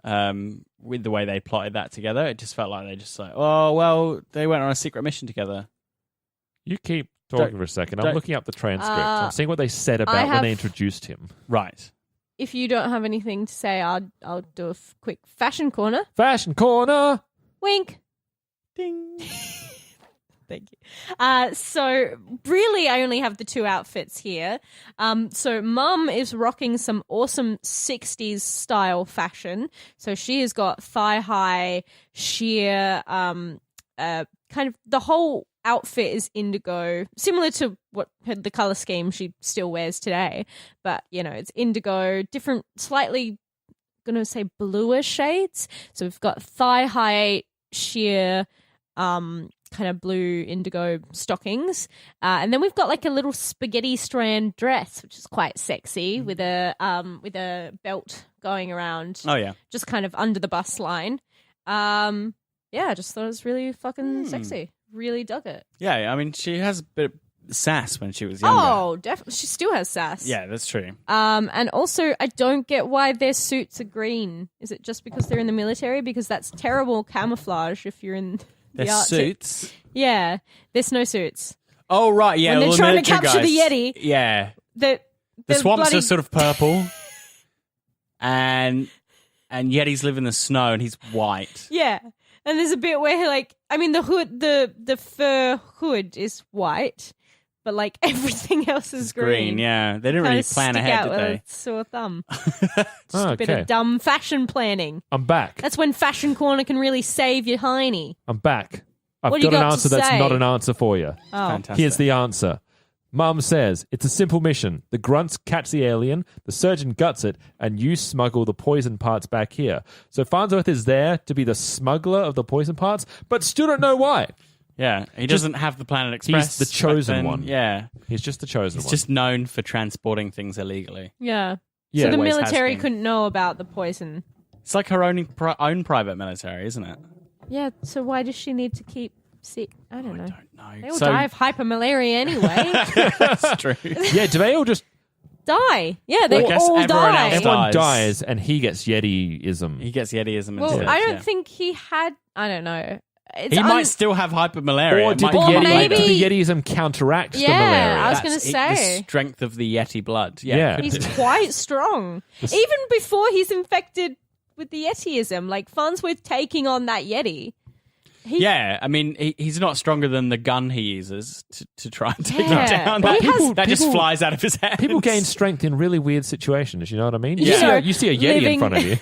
With the way they plotted that together, it just felt like they just like, oh well, they went on a secret mission together. You keep talking Don't- for a second. I'm don't- looking up the transcript. I'm seeing what they said about when have- they introduced him. Right. If you don't have anything to say, I'll do a quick fashion corner. Fashion corner. Wink. Ding. Thank you. So really, I only have the two outfits here. So Mum is rocking some awesome 60s style fashion. So she has got thigh-high, sheer, kind of the whole outfit is indigo, similar to what the color scheme she still wears today. But, you know, it's indigo, different, slightly, going to say bluer shades. So we've got thigh-high, sheer, kind of blue indigo stockings, and then we've got like a little spaghetti strand dress, which is quite sexy with a belt going around, Oh yeah. just kind of under the bust line. Yeah, I just thought it was really fucking sexy. Really dug it. Yeah. I mean, she has a bit of sass when she was younger. Oh, definitely. She still has sass. Yeah, that's true. And also, I don't get why their suits are green. Is it just because they're in the military? Because that's terrible camouflage if you're in the Their Arctic. suits. Yeah, they're snowsuits. Oh right, yeah. When they're all the trying to military capture the guys. Yeti. Yeah. The Swamps bloody... are sort of purple, and Yetis live in the snow, and he's white. Yeah, and there's a bit where like, I mean, the hood, the fur hood is white, but like everything else is green. Yeah, they didn't Kinda really plan stick ahead, out did with they? a sore thumb. Oh, A bit okay. of dumb fashion planning. I'm back. That's when Fashion Corner can really save your hiney. I'm back. I've What do you got an got to answer that's say? not an answer for you. Oh, Fantastic. Here's the answer. Mum says, it's a simple mission. The grunts catch the alien, the surgeon guts it, and you smuggle the poison parts back here. So Farnsworth is there to be the smuggler of the poison parts, but still don't know why. Yeah, he doesn't have the Planet Express. the chosen but then- one. Yeah, He's just the chosen he's one. just known for transporting things illegally. yeah. Yeah. So the Always has military been. couldn't know about the poison. It's like her own private military, isn't it? Yeah, so why does she need to keep sick? I don't know. I don't know. They all die of hypermalaria anyway. That's true. Yeah, do they all just... Die. Yeah, they I guess all everyone die. else Everyone dies. dies, and he gets Yetiism. He gets Yetiism. Well, instead, I don't yeah. think he had... I don't know. It's He might still have hypermalaria. Or It did might the, come maybe- did the Yetiism counteract the Yeah, malaria? I was That's gonna the say. strength of the Yeti blood. Yeah. could He's be. quite strong. Even before he's infected with the Yetiism, like Farnsworth taking on that Yeti. Yeah, I mean, he's not stronger than the gun he uses to try and take Yeah, him down. but That, he that just people- flies out of his hands. People gain strength in really weird situations. You know what I mean? Yeah. You see a Yeti in front of you.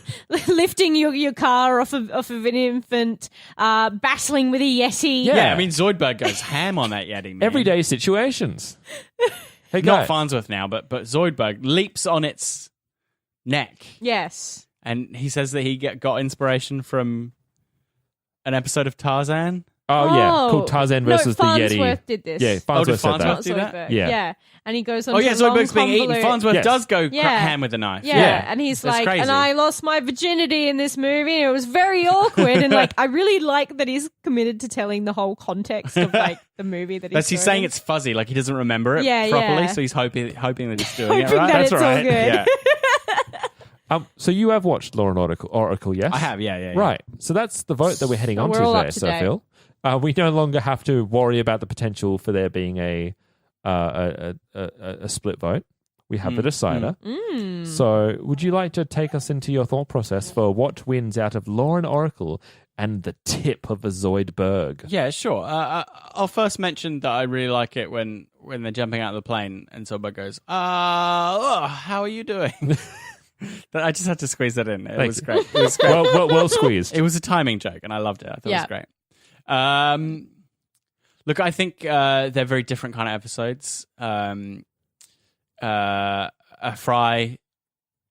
Lifting your car off of an infant, battling with a Yeti. Yeah, I mean, Zoidberg goes ham on that Yeti, man. Everyday situations. Hey, Not guys. Farnsworth now, but Zoidberg leaps on its neck. Yes. And he says that he got inspiration from an episode of Tarzan. Oh, yeah. Called Tarzan versus no, the Yeti. Farnsworth did this. Yeah, Farnsworth said Farnsworth that. do that? Zoidberg. Yeah. Yeah. And he goes on Oh, to yeah, a long Zoidberg's being eaten. convolute- Farnsworth Yes. does go Yeah. ham with a knife. Yeah. And he's That's like, crazy. and I lost my virginity in this movie. And it was very awkward. And like, I really like that he's committed to telling the whole context of like the movie that He's saying it's fuzzy, like he doesn't remember it Yeah, properly, yeah. so he's hoping that he's doing it Hoping right. that That's it's all right. good. Yeah, So you have watched Law and Oracle, yes? I have. Yeah. Right. So that's the vote that we're heading So on we're to all there, up to Sir date. Phil. We no longer have to worry about the potential for there being a split vote. We have the decider. So would you like to take us into your thought process for what wins out of Law and Oracle and the tip of a Zoidberg? Yeah, sure. I'll first mention that I really like it when they're jumping out of the plane and Zoidberg goes, how are you doing? I just had to squeeze that in. It was great. It was great. well squeezed. It was a timing joke, and I loved it. I thought it was great. Look, I think they're very different kind of episodes. A Fry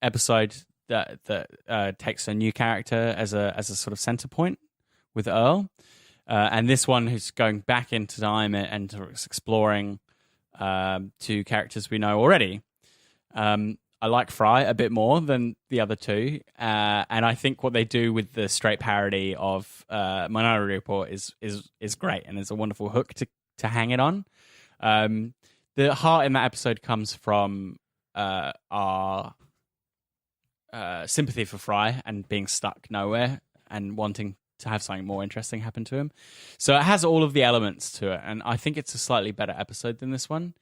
episode that takes a new character as a sort of center point with Earl, and this one who's going back into time and exploring two characters we know already. I like Fry a bit more than the other two, and I think what they do with the straight parody of Minority Report is great, and it's a wonderful hook to hang it on. The heart in that episode comes from our sympathy for Fry and being stuck nowhere and wanting to have something more interesting happen to him. So it has all of the elements to it, and I think it's a slightly better episode than this one.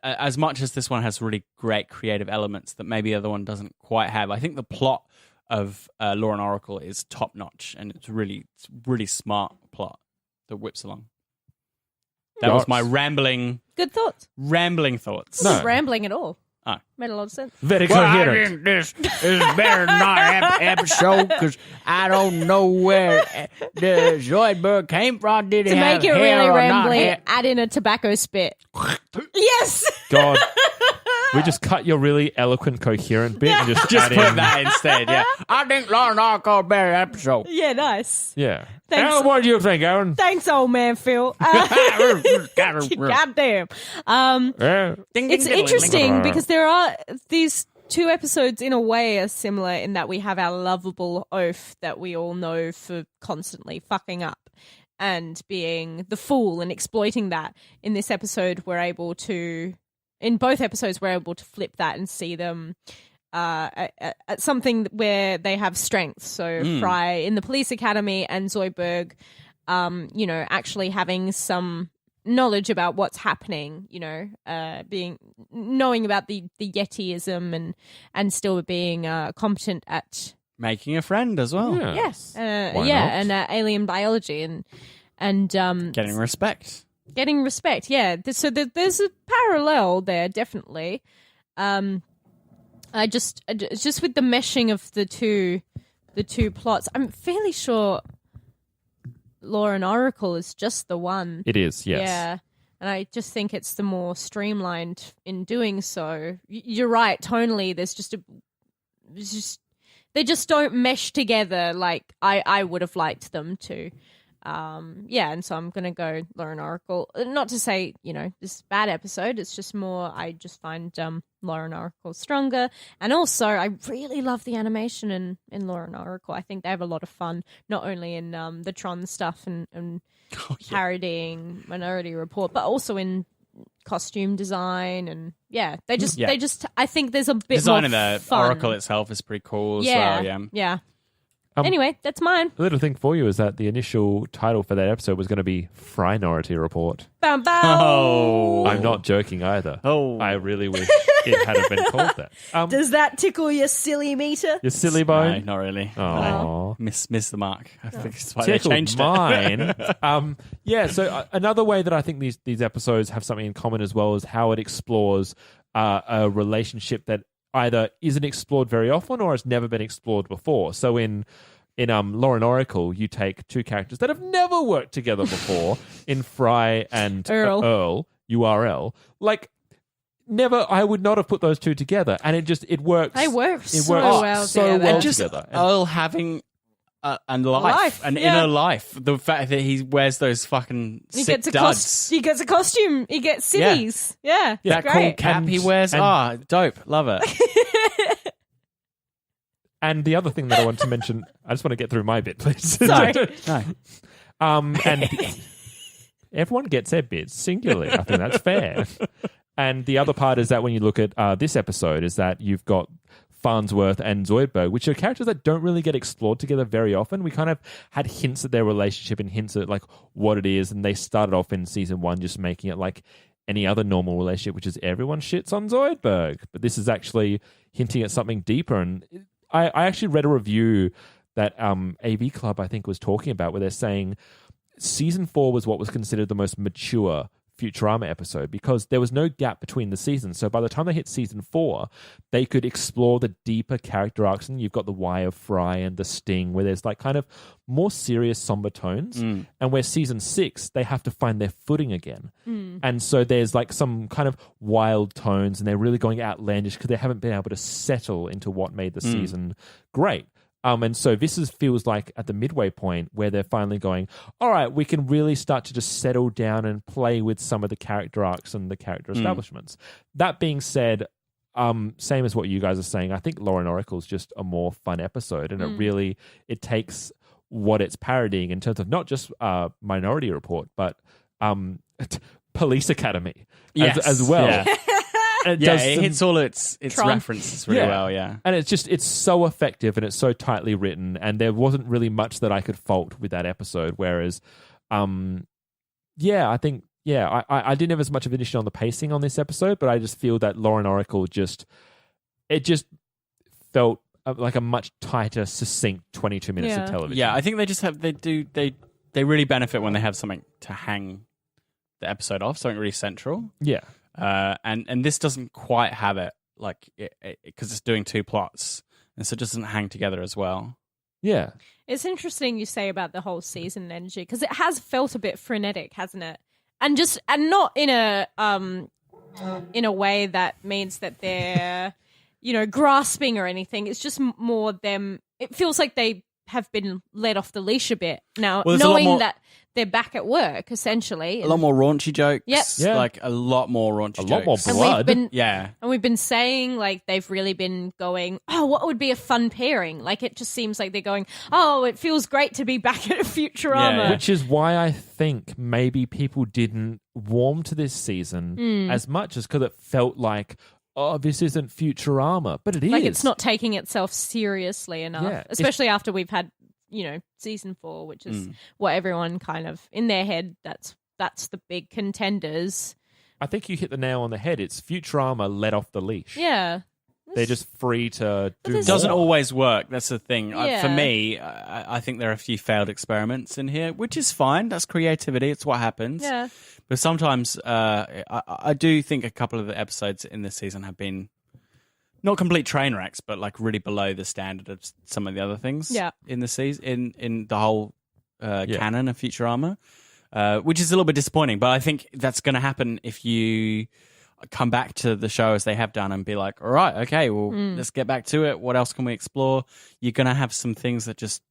As much as this one has really great creative elements that maybe the other one doesn't quite have, I think the plot of Law and Oracle is top notch, and it's really smart plot that whips along. That was my rambling Good thoughts. thoughts. Not rambling at all. Oh. Made a lot of sense. Very Well, I coherent. think this is better than our episode because I don't know where the Zoidberg came from. Did he To have make it hair really or not rambly, hair? add in a tobacco spit. Yes! God. We just cut your really eloquent, coherent bit and just Just add put in. that instead, yeah. I think Law and Oracle a better episode. Yeah, nice. Yeah. Thanks. Aaron, what do you think, Aaron? Thanks, old man Phil. Goddamn. Yeah. It's interesting because there are these two episodes in a way are similar in that we have our lovable oaf that we all know for constantly fucking up and being the fool and exploiting that. In this episode, in both episodes, we're able to flip that and see them at something where they have strengths. So Fry in the police academy and Zoidberg, actually having some knowledge about what's happening, knowing about the Yetiism and still being competent at Making a friend as well. Yeah. Why and alien biology and Getting respect. getting respect. Yeah, so there's a parallel there, definitely. Just with the meshing of the two plots, I'm fairly sure Law and Oracle is just the one. It is, yes. Yeah, and I just think it's the more streamlined in doing so. You're right, tonally. They just don't mesh together like I would have liked them to. And so I'm going to go Law and Oracle. Not to say, this is a bad episode. It's just more, I just find Law and Oracle stronger. And also, I really love the animation in Law and Oracle. I think they have a lot of fun, not only in the Tron stuff and parodying Minority Report, but also in costume design. And they just, I think there's a bit design more of the fun. Oracle itself is pretty cool as well. Yeah. Anyway, that's mine. The little thing for you is that the initial title for that episode was going to be Minority Report. Bam, bam. Oh. I'm not joking either. Oh. I really wish it had been called that. Does that tickle your silly meter? Your silly No, bone? not really. Oh. Miss the mark. I think it's why they Tickled changed mine. So another way that I think these episodes have something in common as well is how it explores a relationship that either isn't explored very often or has never been explored before. So in Law and Oracle, you take two characters that have never worked together before in Fry and Earl, URL. Like, never, I would not have put those two together. And it works. They work so well so together. well And just together. Earl having an inner life. The fact that he wears those fucking sick duds. He gets a costume. He gets citties. Yeah. That it's cool great. cap he wears. Dope. Love it. And the other thing that I want to mention, I just want to get through my bit, please. Sorry. No. And everyone gets their bits singularly. I think that's fair. And the other part is that when you look at this episode, is that you've got Farnsworth and Zoidberg, which are characters that don't really get explored together very often. We kind of had hints at their relationship and hints at like what it is, and they started off in season 1 just making it like any other normal relationship, which is everyone shits on Zoidberg. But this is actually hinting at something deeper. And I actually read a review that AV Club, I think, was talking about, where they're saying season 4 was what was considered the most mature Futurama episode because there was no gap between the seasons. So by the time they hit season 4, they could explore the deeper character arcs. And you've got the Why of Fry and the Sting, where there's like kind of more serious, somber tones. And where season 6, they have to find their footing again. And so there's like some kind of wild tones, and they're really going outlandish because they haven't been able to settle into what made the season great. And so this feels like at the midway point where they're finally going, all right, we can really start to just settle down and play with some of the character arcs and the character establishments. That being said, same as what you guys are saying, I think Law and Oracle is just a more fun episode, and it takes what it's parodying in terms of not just Minority Report, but Police Academy as well. Yeah. And It hits all its Tron. references really well, yeah. And it's so effective and it's so tightly written, and there wasn't really much that I could fault with that episode. Whereas, I think, I didn't have as much of an issue on the pacing on this episode, but I just feel that Law and Oracle just felt like a much tighter, succinct 22 minutes of television. Yeah, I think they really benefit when they have something to hang the episode off, something really central. Yeah. And this doesn't quite have it, like, because it's doing two plots, and so it doesn't hang together as well. Yeah. It's interesting you say about the whole season energy, because it has felt a bit frenetic, hasn't it? And not in a way that means that they're, grasping or anything. It's just more them. It feels like they have been let off the leash a bit now, knowing that they're back at work, essentially. A lot more raunchy jokes. Yep. Yeah. Like, a lot more raunchy jokes. A lot more blood. And we've been saying, like, they've really been going, oh, what would be a fun pairing? Like, it just seems like they're going, oh, it feels great to be back at Futurama. Yeah. Which is why I think maybe people didn't warm to this season as much, as because it felt like, oh, this isn't Futurama. But it is. Like, it's not taking itself seriously enough, Yeah. especially after we've had, season 4, which is what everyone kind of, in their head, that's the big contenders. I think you hit the nail on the head. It's Futurama let off the leash. Yeah. They're just free to do there's- more. Doesn't always work. That's the thing. Yeah. For me, I think there are a few failed experiments in here, which is fine. That's creativity. It's what happens. Yeah. But sometimes I do think a couple of the episodes in this season have been not complete train wrecks, but like really below the standard of some of the other things in the season, in the whole canon of Futurama, which is a little bit disappointing. But I think that's going to happen if you come back to the show as they have done and be like, all right, okay, well, let's get back to it. What else can we explore? You're going to have some things that just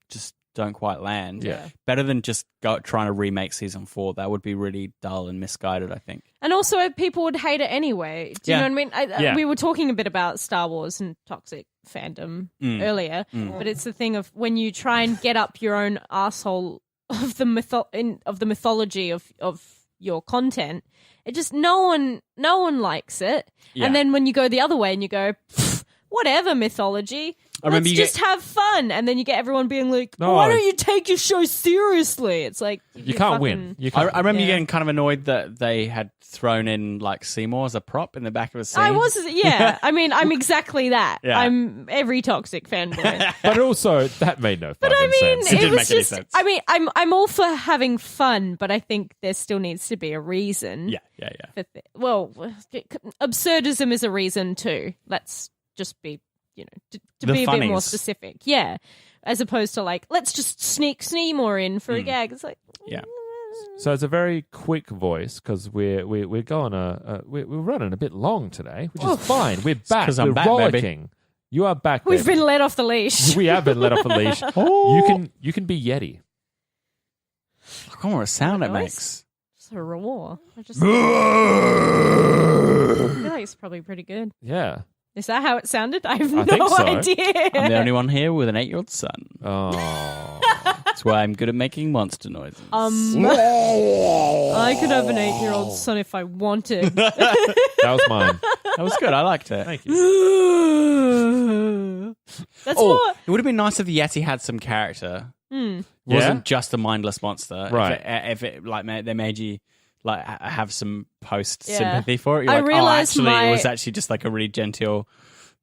don't quite land. Yeah. Better than just trying to remake season 4. That would be really dull and misguided, I think. And also, people would hate it anyway. Do you know what I mean? Yeah. We were talking a bit about Star Wars and toxic fandom earlier, but it's the thing of when you try and get up your own asshole of the mythology of your content, it just no one likes it. Yeah. And then when you go the other way and you go, whatever mythology. remember Let's just have fun, and then you get everyone being like, No. "Why don't you take your show seriously?" It's like You can't win. You I can't. remember you Yeah. getting kind of annoyed that they had thrown in like Seymour as a prop in the back of a scene. I was, yeah. I mean, I'm exactly that. Yeah. I'm every toxic fanboy. But also, that made no fucking I mean, sense. It it didn't was make any just. sense. I mean, I'm all for having fun, but I think there still needs to be a reason. Yeah. For well, absurdism is a reason too. Let's just be, to The be a bit more funnies. specific. Yeah, as opposed to like, let's just sneak Seymour in for a gag. It's like, Yeah. So it's a very quick voice because we're going we're running a bit long today, which is fine. We're back. 'cause I'm We're back, baby. rollicking. You are back. we've baby. been let off the leash. We have been let off the leash. You can be Yeti. I can't remember what sound it Nice. makes. It's a roar. I feel like it's probably pretty good. Yeah. Is that how it sounded? I have I no think so. idea. I'm the only one here with an 8-year-old son. Oh. That's why I'm good at making monster noises. I could have an 8-year-old son if I wanted. That was mine. That was good. I liked it. Thank you. That's Oh, more. it would have been nice if the Yeti had some character. Yeah? Wasn't just a mindless monster. Right. If it like they made you like have some post Yeah. sympathy for it. You're I like, realised it was actually just like a really genteel,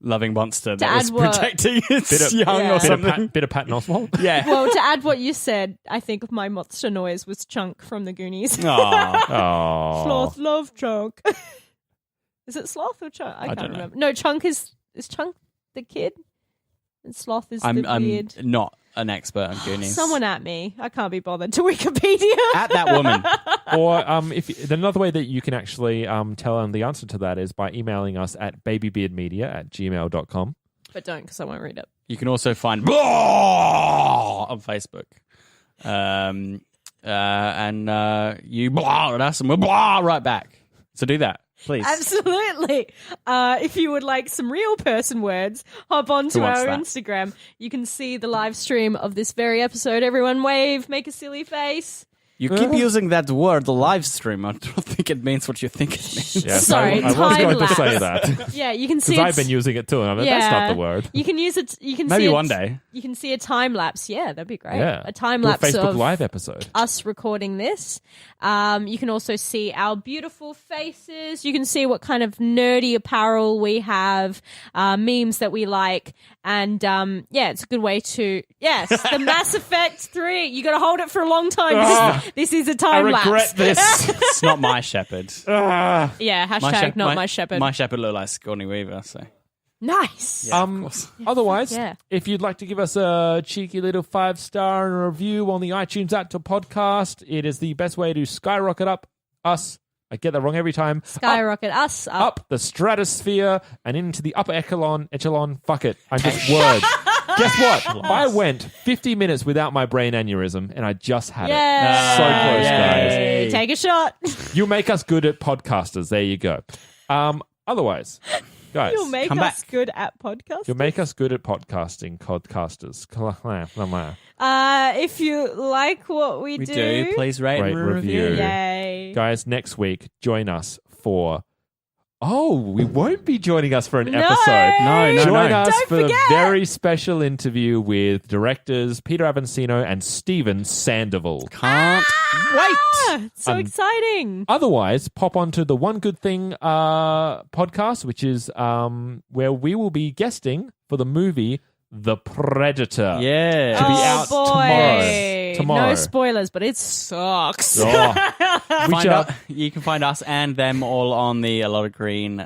loving monster that add was what- protecting its Bit of- young Yeah. or something. Bit of Patton Oswalt. Yeah. Well, to add what you said, I think my monster noise was Chunk from the Goonies. Aw. Oh. Sloth love Chunk. Is it Sloth or Chunk? I don't can't know. remember. No, Chunk is Chunk the kid, and Sloth is I'm the weird. not an expert on Goonies. Someone at me. I can't be bothered to Wikipedia. at that woman. Or if another way that you can actually tell them the answer to that is by emailing us at babybeardmedia@gmail.com. But don't, because I won't read it. You can also find blah on Facebook. And you blah at us and we'll blah right back. So do that, please. Absolutely. If you would like some real person words, hop onto Who wants our that? Instagram. You can see the live stream of this very episode. Everyone wave, make a silly face. You keep using that word, the live stream. I don't think it means what you think it means. Yes, Sorry, I was going to time-lapse. say that Yeah, you can see because I've it's- been using it too, and I'm like, that's not the word. You can use it. You can Maybe see one day. You can see a time lapse. Yeah, that'd be great. Yeah, a time Do lapse Facebook of Live episode. us recording this. You can also see our beautiful faces. You can see what kind of nerdy apparel we have, memes that we like, and yeah, it's a good way to the Mass Effect 3. You got to hold it for a long time. This is a I time regret lapse. this. It's not my shepherd. Yeah, hashtag not my shepherd. My shepherd looked like Sigourney Weaver, so. Nice. Yeah, of course. Otherwise, yeah. if you'd like to give us a cheeky little 5-star review on the iTunes app to podcast, it is the best way to skyrocket up us. I get that wrong every time. Skyrocket us up. Up the stratosphere and into the upper echelon. Fuck it. I'm just words. Guess what? I went 50 minutes without my brain aneurysm, and I just had Yay. it. So close, guys. Yay. Take a shot. You make us good at podcasters. There you go. Otherwise, guys, You'll make come us back. good at podcasting. you'll make us good at podcasting. Podcasters. If you like what we We do. Please rate Rate, and review. review. Yay. Guys, next week, join us for... Oh, we won't be joining us for an No. episode. No. Join us Don't for forget. the very special interview with directors Peter Avancino and Steven Sandoval. Can't wait. So exciting. Otherwise, pop onto the One Good Thing podcast, which is where we will be guesting for the movie The Predator. Yeah. To be Oh, out boy. tomorrow. No spoilers, but it sucks. Oh. Which You can find us and them all on the A Lot of Green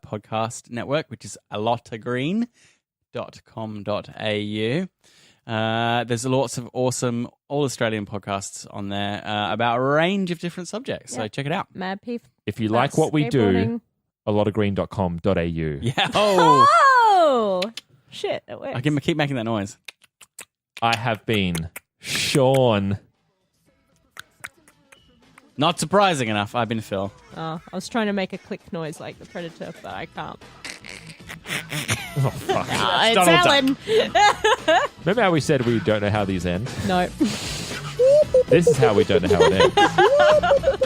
podcast network, which is alotagreen.com.au. There's lots of awesome all Australian podcasts on there about a range of different subjects. So Yeah. check it out. Mad Peeve. if you like what we do, Skateboarding. alotofgreen.com.au. Yeah. Oh, Oh! Shit, it works. I can keep making that noise. I have been Sean. Not surprising enough. I've been Phil. Oh, I was trying to make a click noise like the Predator, but I can't. Oh, fuck. It's Donald Alan. Remember how we said we don't know how these end? No. This is how we don't know how it ends.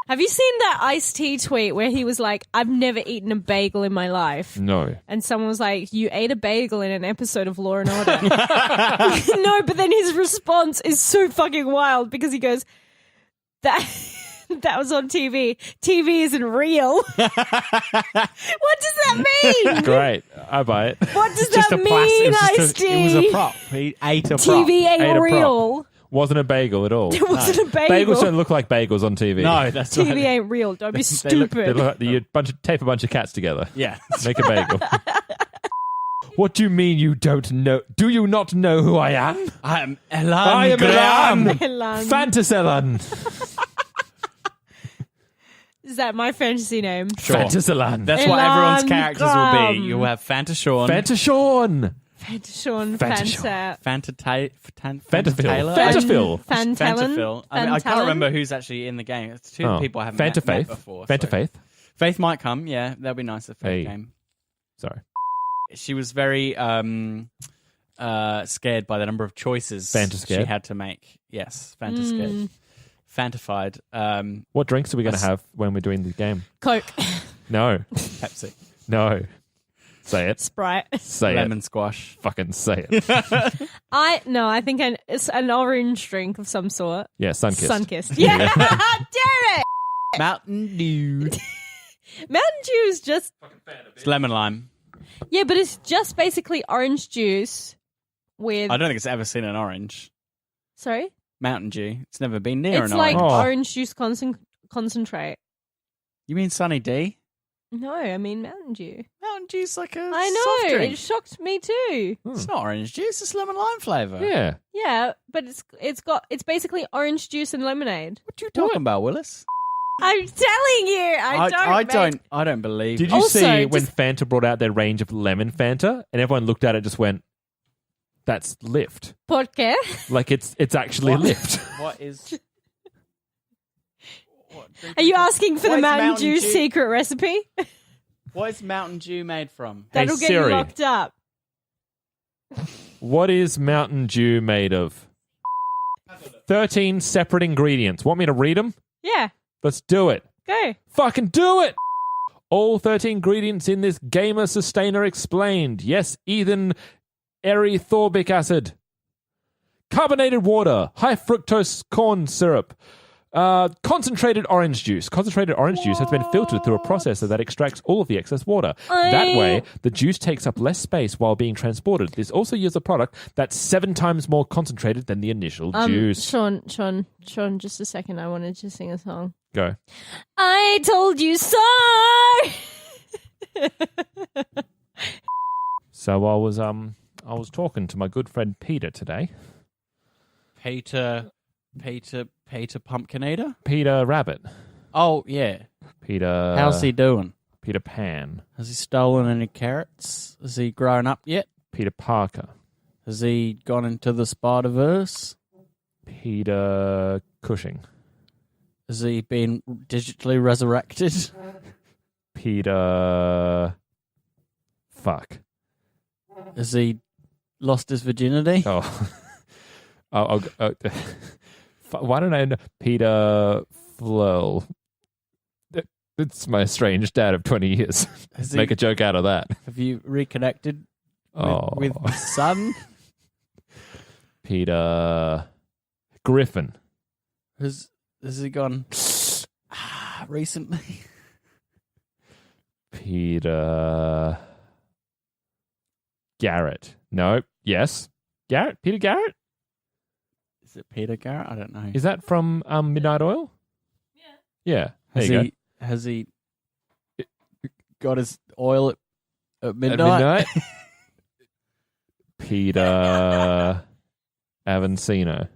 Have you seen that Ice-T tweet where he was like, I've never eaten a bagel in my life? No. And someone was like, you ate a bagel in an episode of Law and Order. No, but then his response is so fucking wild because he goes, that was on TV. TV isn't real. What does that mean? Great. I buy it. What does Just that a plastic. mean, It was Ice-T? a prop. He ate a prop. TV Ate a ain't prop. real. Wasn't a bagel at all. It wasn't a bagel. Bagels don't look like bagels on TV. No, that's TV right. ain't real. Don't be They stupid. look like you tape a bunch of cats together. Yeah. Make a bagel. What do you mean you don't know? Do you not know who I am? I'm Elan I am Graham. Elan. Elan. Fantaselan. Is that my fantasy name? Sure. Fantaselan. That's what Elan everyone's characters will be. Graham. You'll have Fanta Sean. Fantashawn. Fantashawn, Fanta Fanta. Fanta Taylor. Fanta Taylor. Fanta Phil. Fantalon. Phil. I can't Fantalon. remember who's actually in the game. It's two people I haven't Fanta met Faith. before. Fanta so. Faith. Faith might come. Yeah, that'd be nice if Faith Hey. came. Sorry. She was very scared by the number of choices Fanta scared? she had to make. Yes, Fanta scared. Fantified. What drinks are we going to have when we're doing the game? Coke. No. Pepsi. No. Say it. Sprite. Say Lemon it. squash. Fucking say it. I think it's an orange drink of some sort. Yeah, Sunkissed. Sunkissed. Yeah. Damn it. Mountain Dew. Mountain Dew is just, It's lemon lime. yeah, but it's just basically orange juice with, I don't think it's ever seen an orange. sorry? Mountain Dew. It's never been near It's an like orange. Oh. orange juice concentrate. You mean Sunny D? No, I mean Mountain Dew. Mountain Dew's like a I soft know, drink. it shocked me too. It's not orange juice. It's lemon lime flavour. Yeah. Yeah, but it's basically orange juice and lemonade. What are you talking about, Willis? I'm telling you, I don't believe. Did it. you Also, see when just- Fanta brought out their range of lemon Fanta and everyone looked at it and just went, that's lift. ¿Por qué? Like it's actually What? lift. What is? Are you asking for What the is Mountain Mountain Dew Dew? secret recipe? What is Mountain Dew made from? Hey, That'll get Siri. you locked up. What is Mountain Dew made of? 13 separate ingredients. Want me to read them? Yeah, Let's do it. go. Fucking do it! All 13 ingredients in this gamer sustainer explained. Yes, Ethan erythorbic acid. Carbonated water. High fructose corn syrup. Concentrated orange juice. Concentrated orange juice has been filtered through a processor that extracts all of the excess water. That way, the juice takes up less space while being transported. This also uses a product that's 7 times more concentrated than the initial juice. Sean, just a second. I wanted to sing a song. Go. I told you so. So I was talking to my good friend Peter today. Peter Pumpkinator? Peter Rabbit. Oh yeah. Peter. How's he doing? Peter Pan. Has he stolen any carrots? Has he grown up yet? Peter Parker. Has he gone into the Spider-Verse? Peter Cushing. Has he been digitally resurrected? Peter. Fuck. Has he lost his virginity? Oh. Why don't I know Peter Flo? It's my estranged dad of 20 years. Has Make a joke out of that. Have you reconnected Oh. with his son? Peter Griffin. Has he gone recently? Peter Garrett. No. Yes. Garrett? Peter Garrett? Is it Peter Garrett? I don't know. Is that from Midnight Oil? Yeah. There you go. Has he got his oil at At midnight? midnight? Peter Avancino.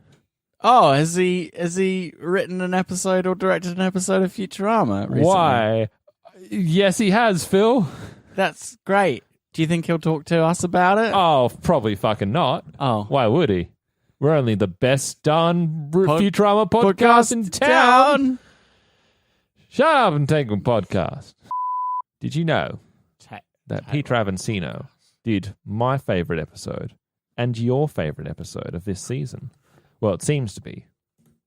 Oh, has he written an episode or directed an episode of Futurama recently? Why? Yes, he has, Phil. That's great. Do you think he'll talk to us about it? Oh, probably fucking not. Oh. Why would he? We're only the best done Futurama podcast in town. Shut up and take a podcast. Did you know that Peter Avancino did my favourite episode and your favourite episode of this season? Well, it seems to be.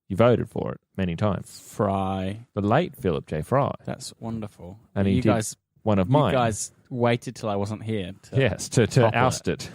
You voted for it many times. Fry. The late Philip J. Fry. That's wonderful. And he you did guys, one of mine. You guys waited till I wasn't here. To oust it.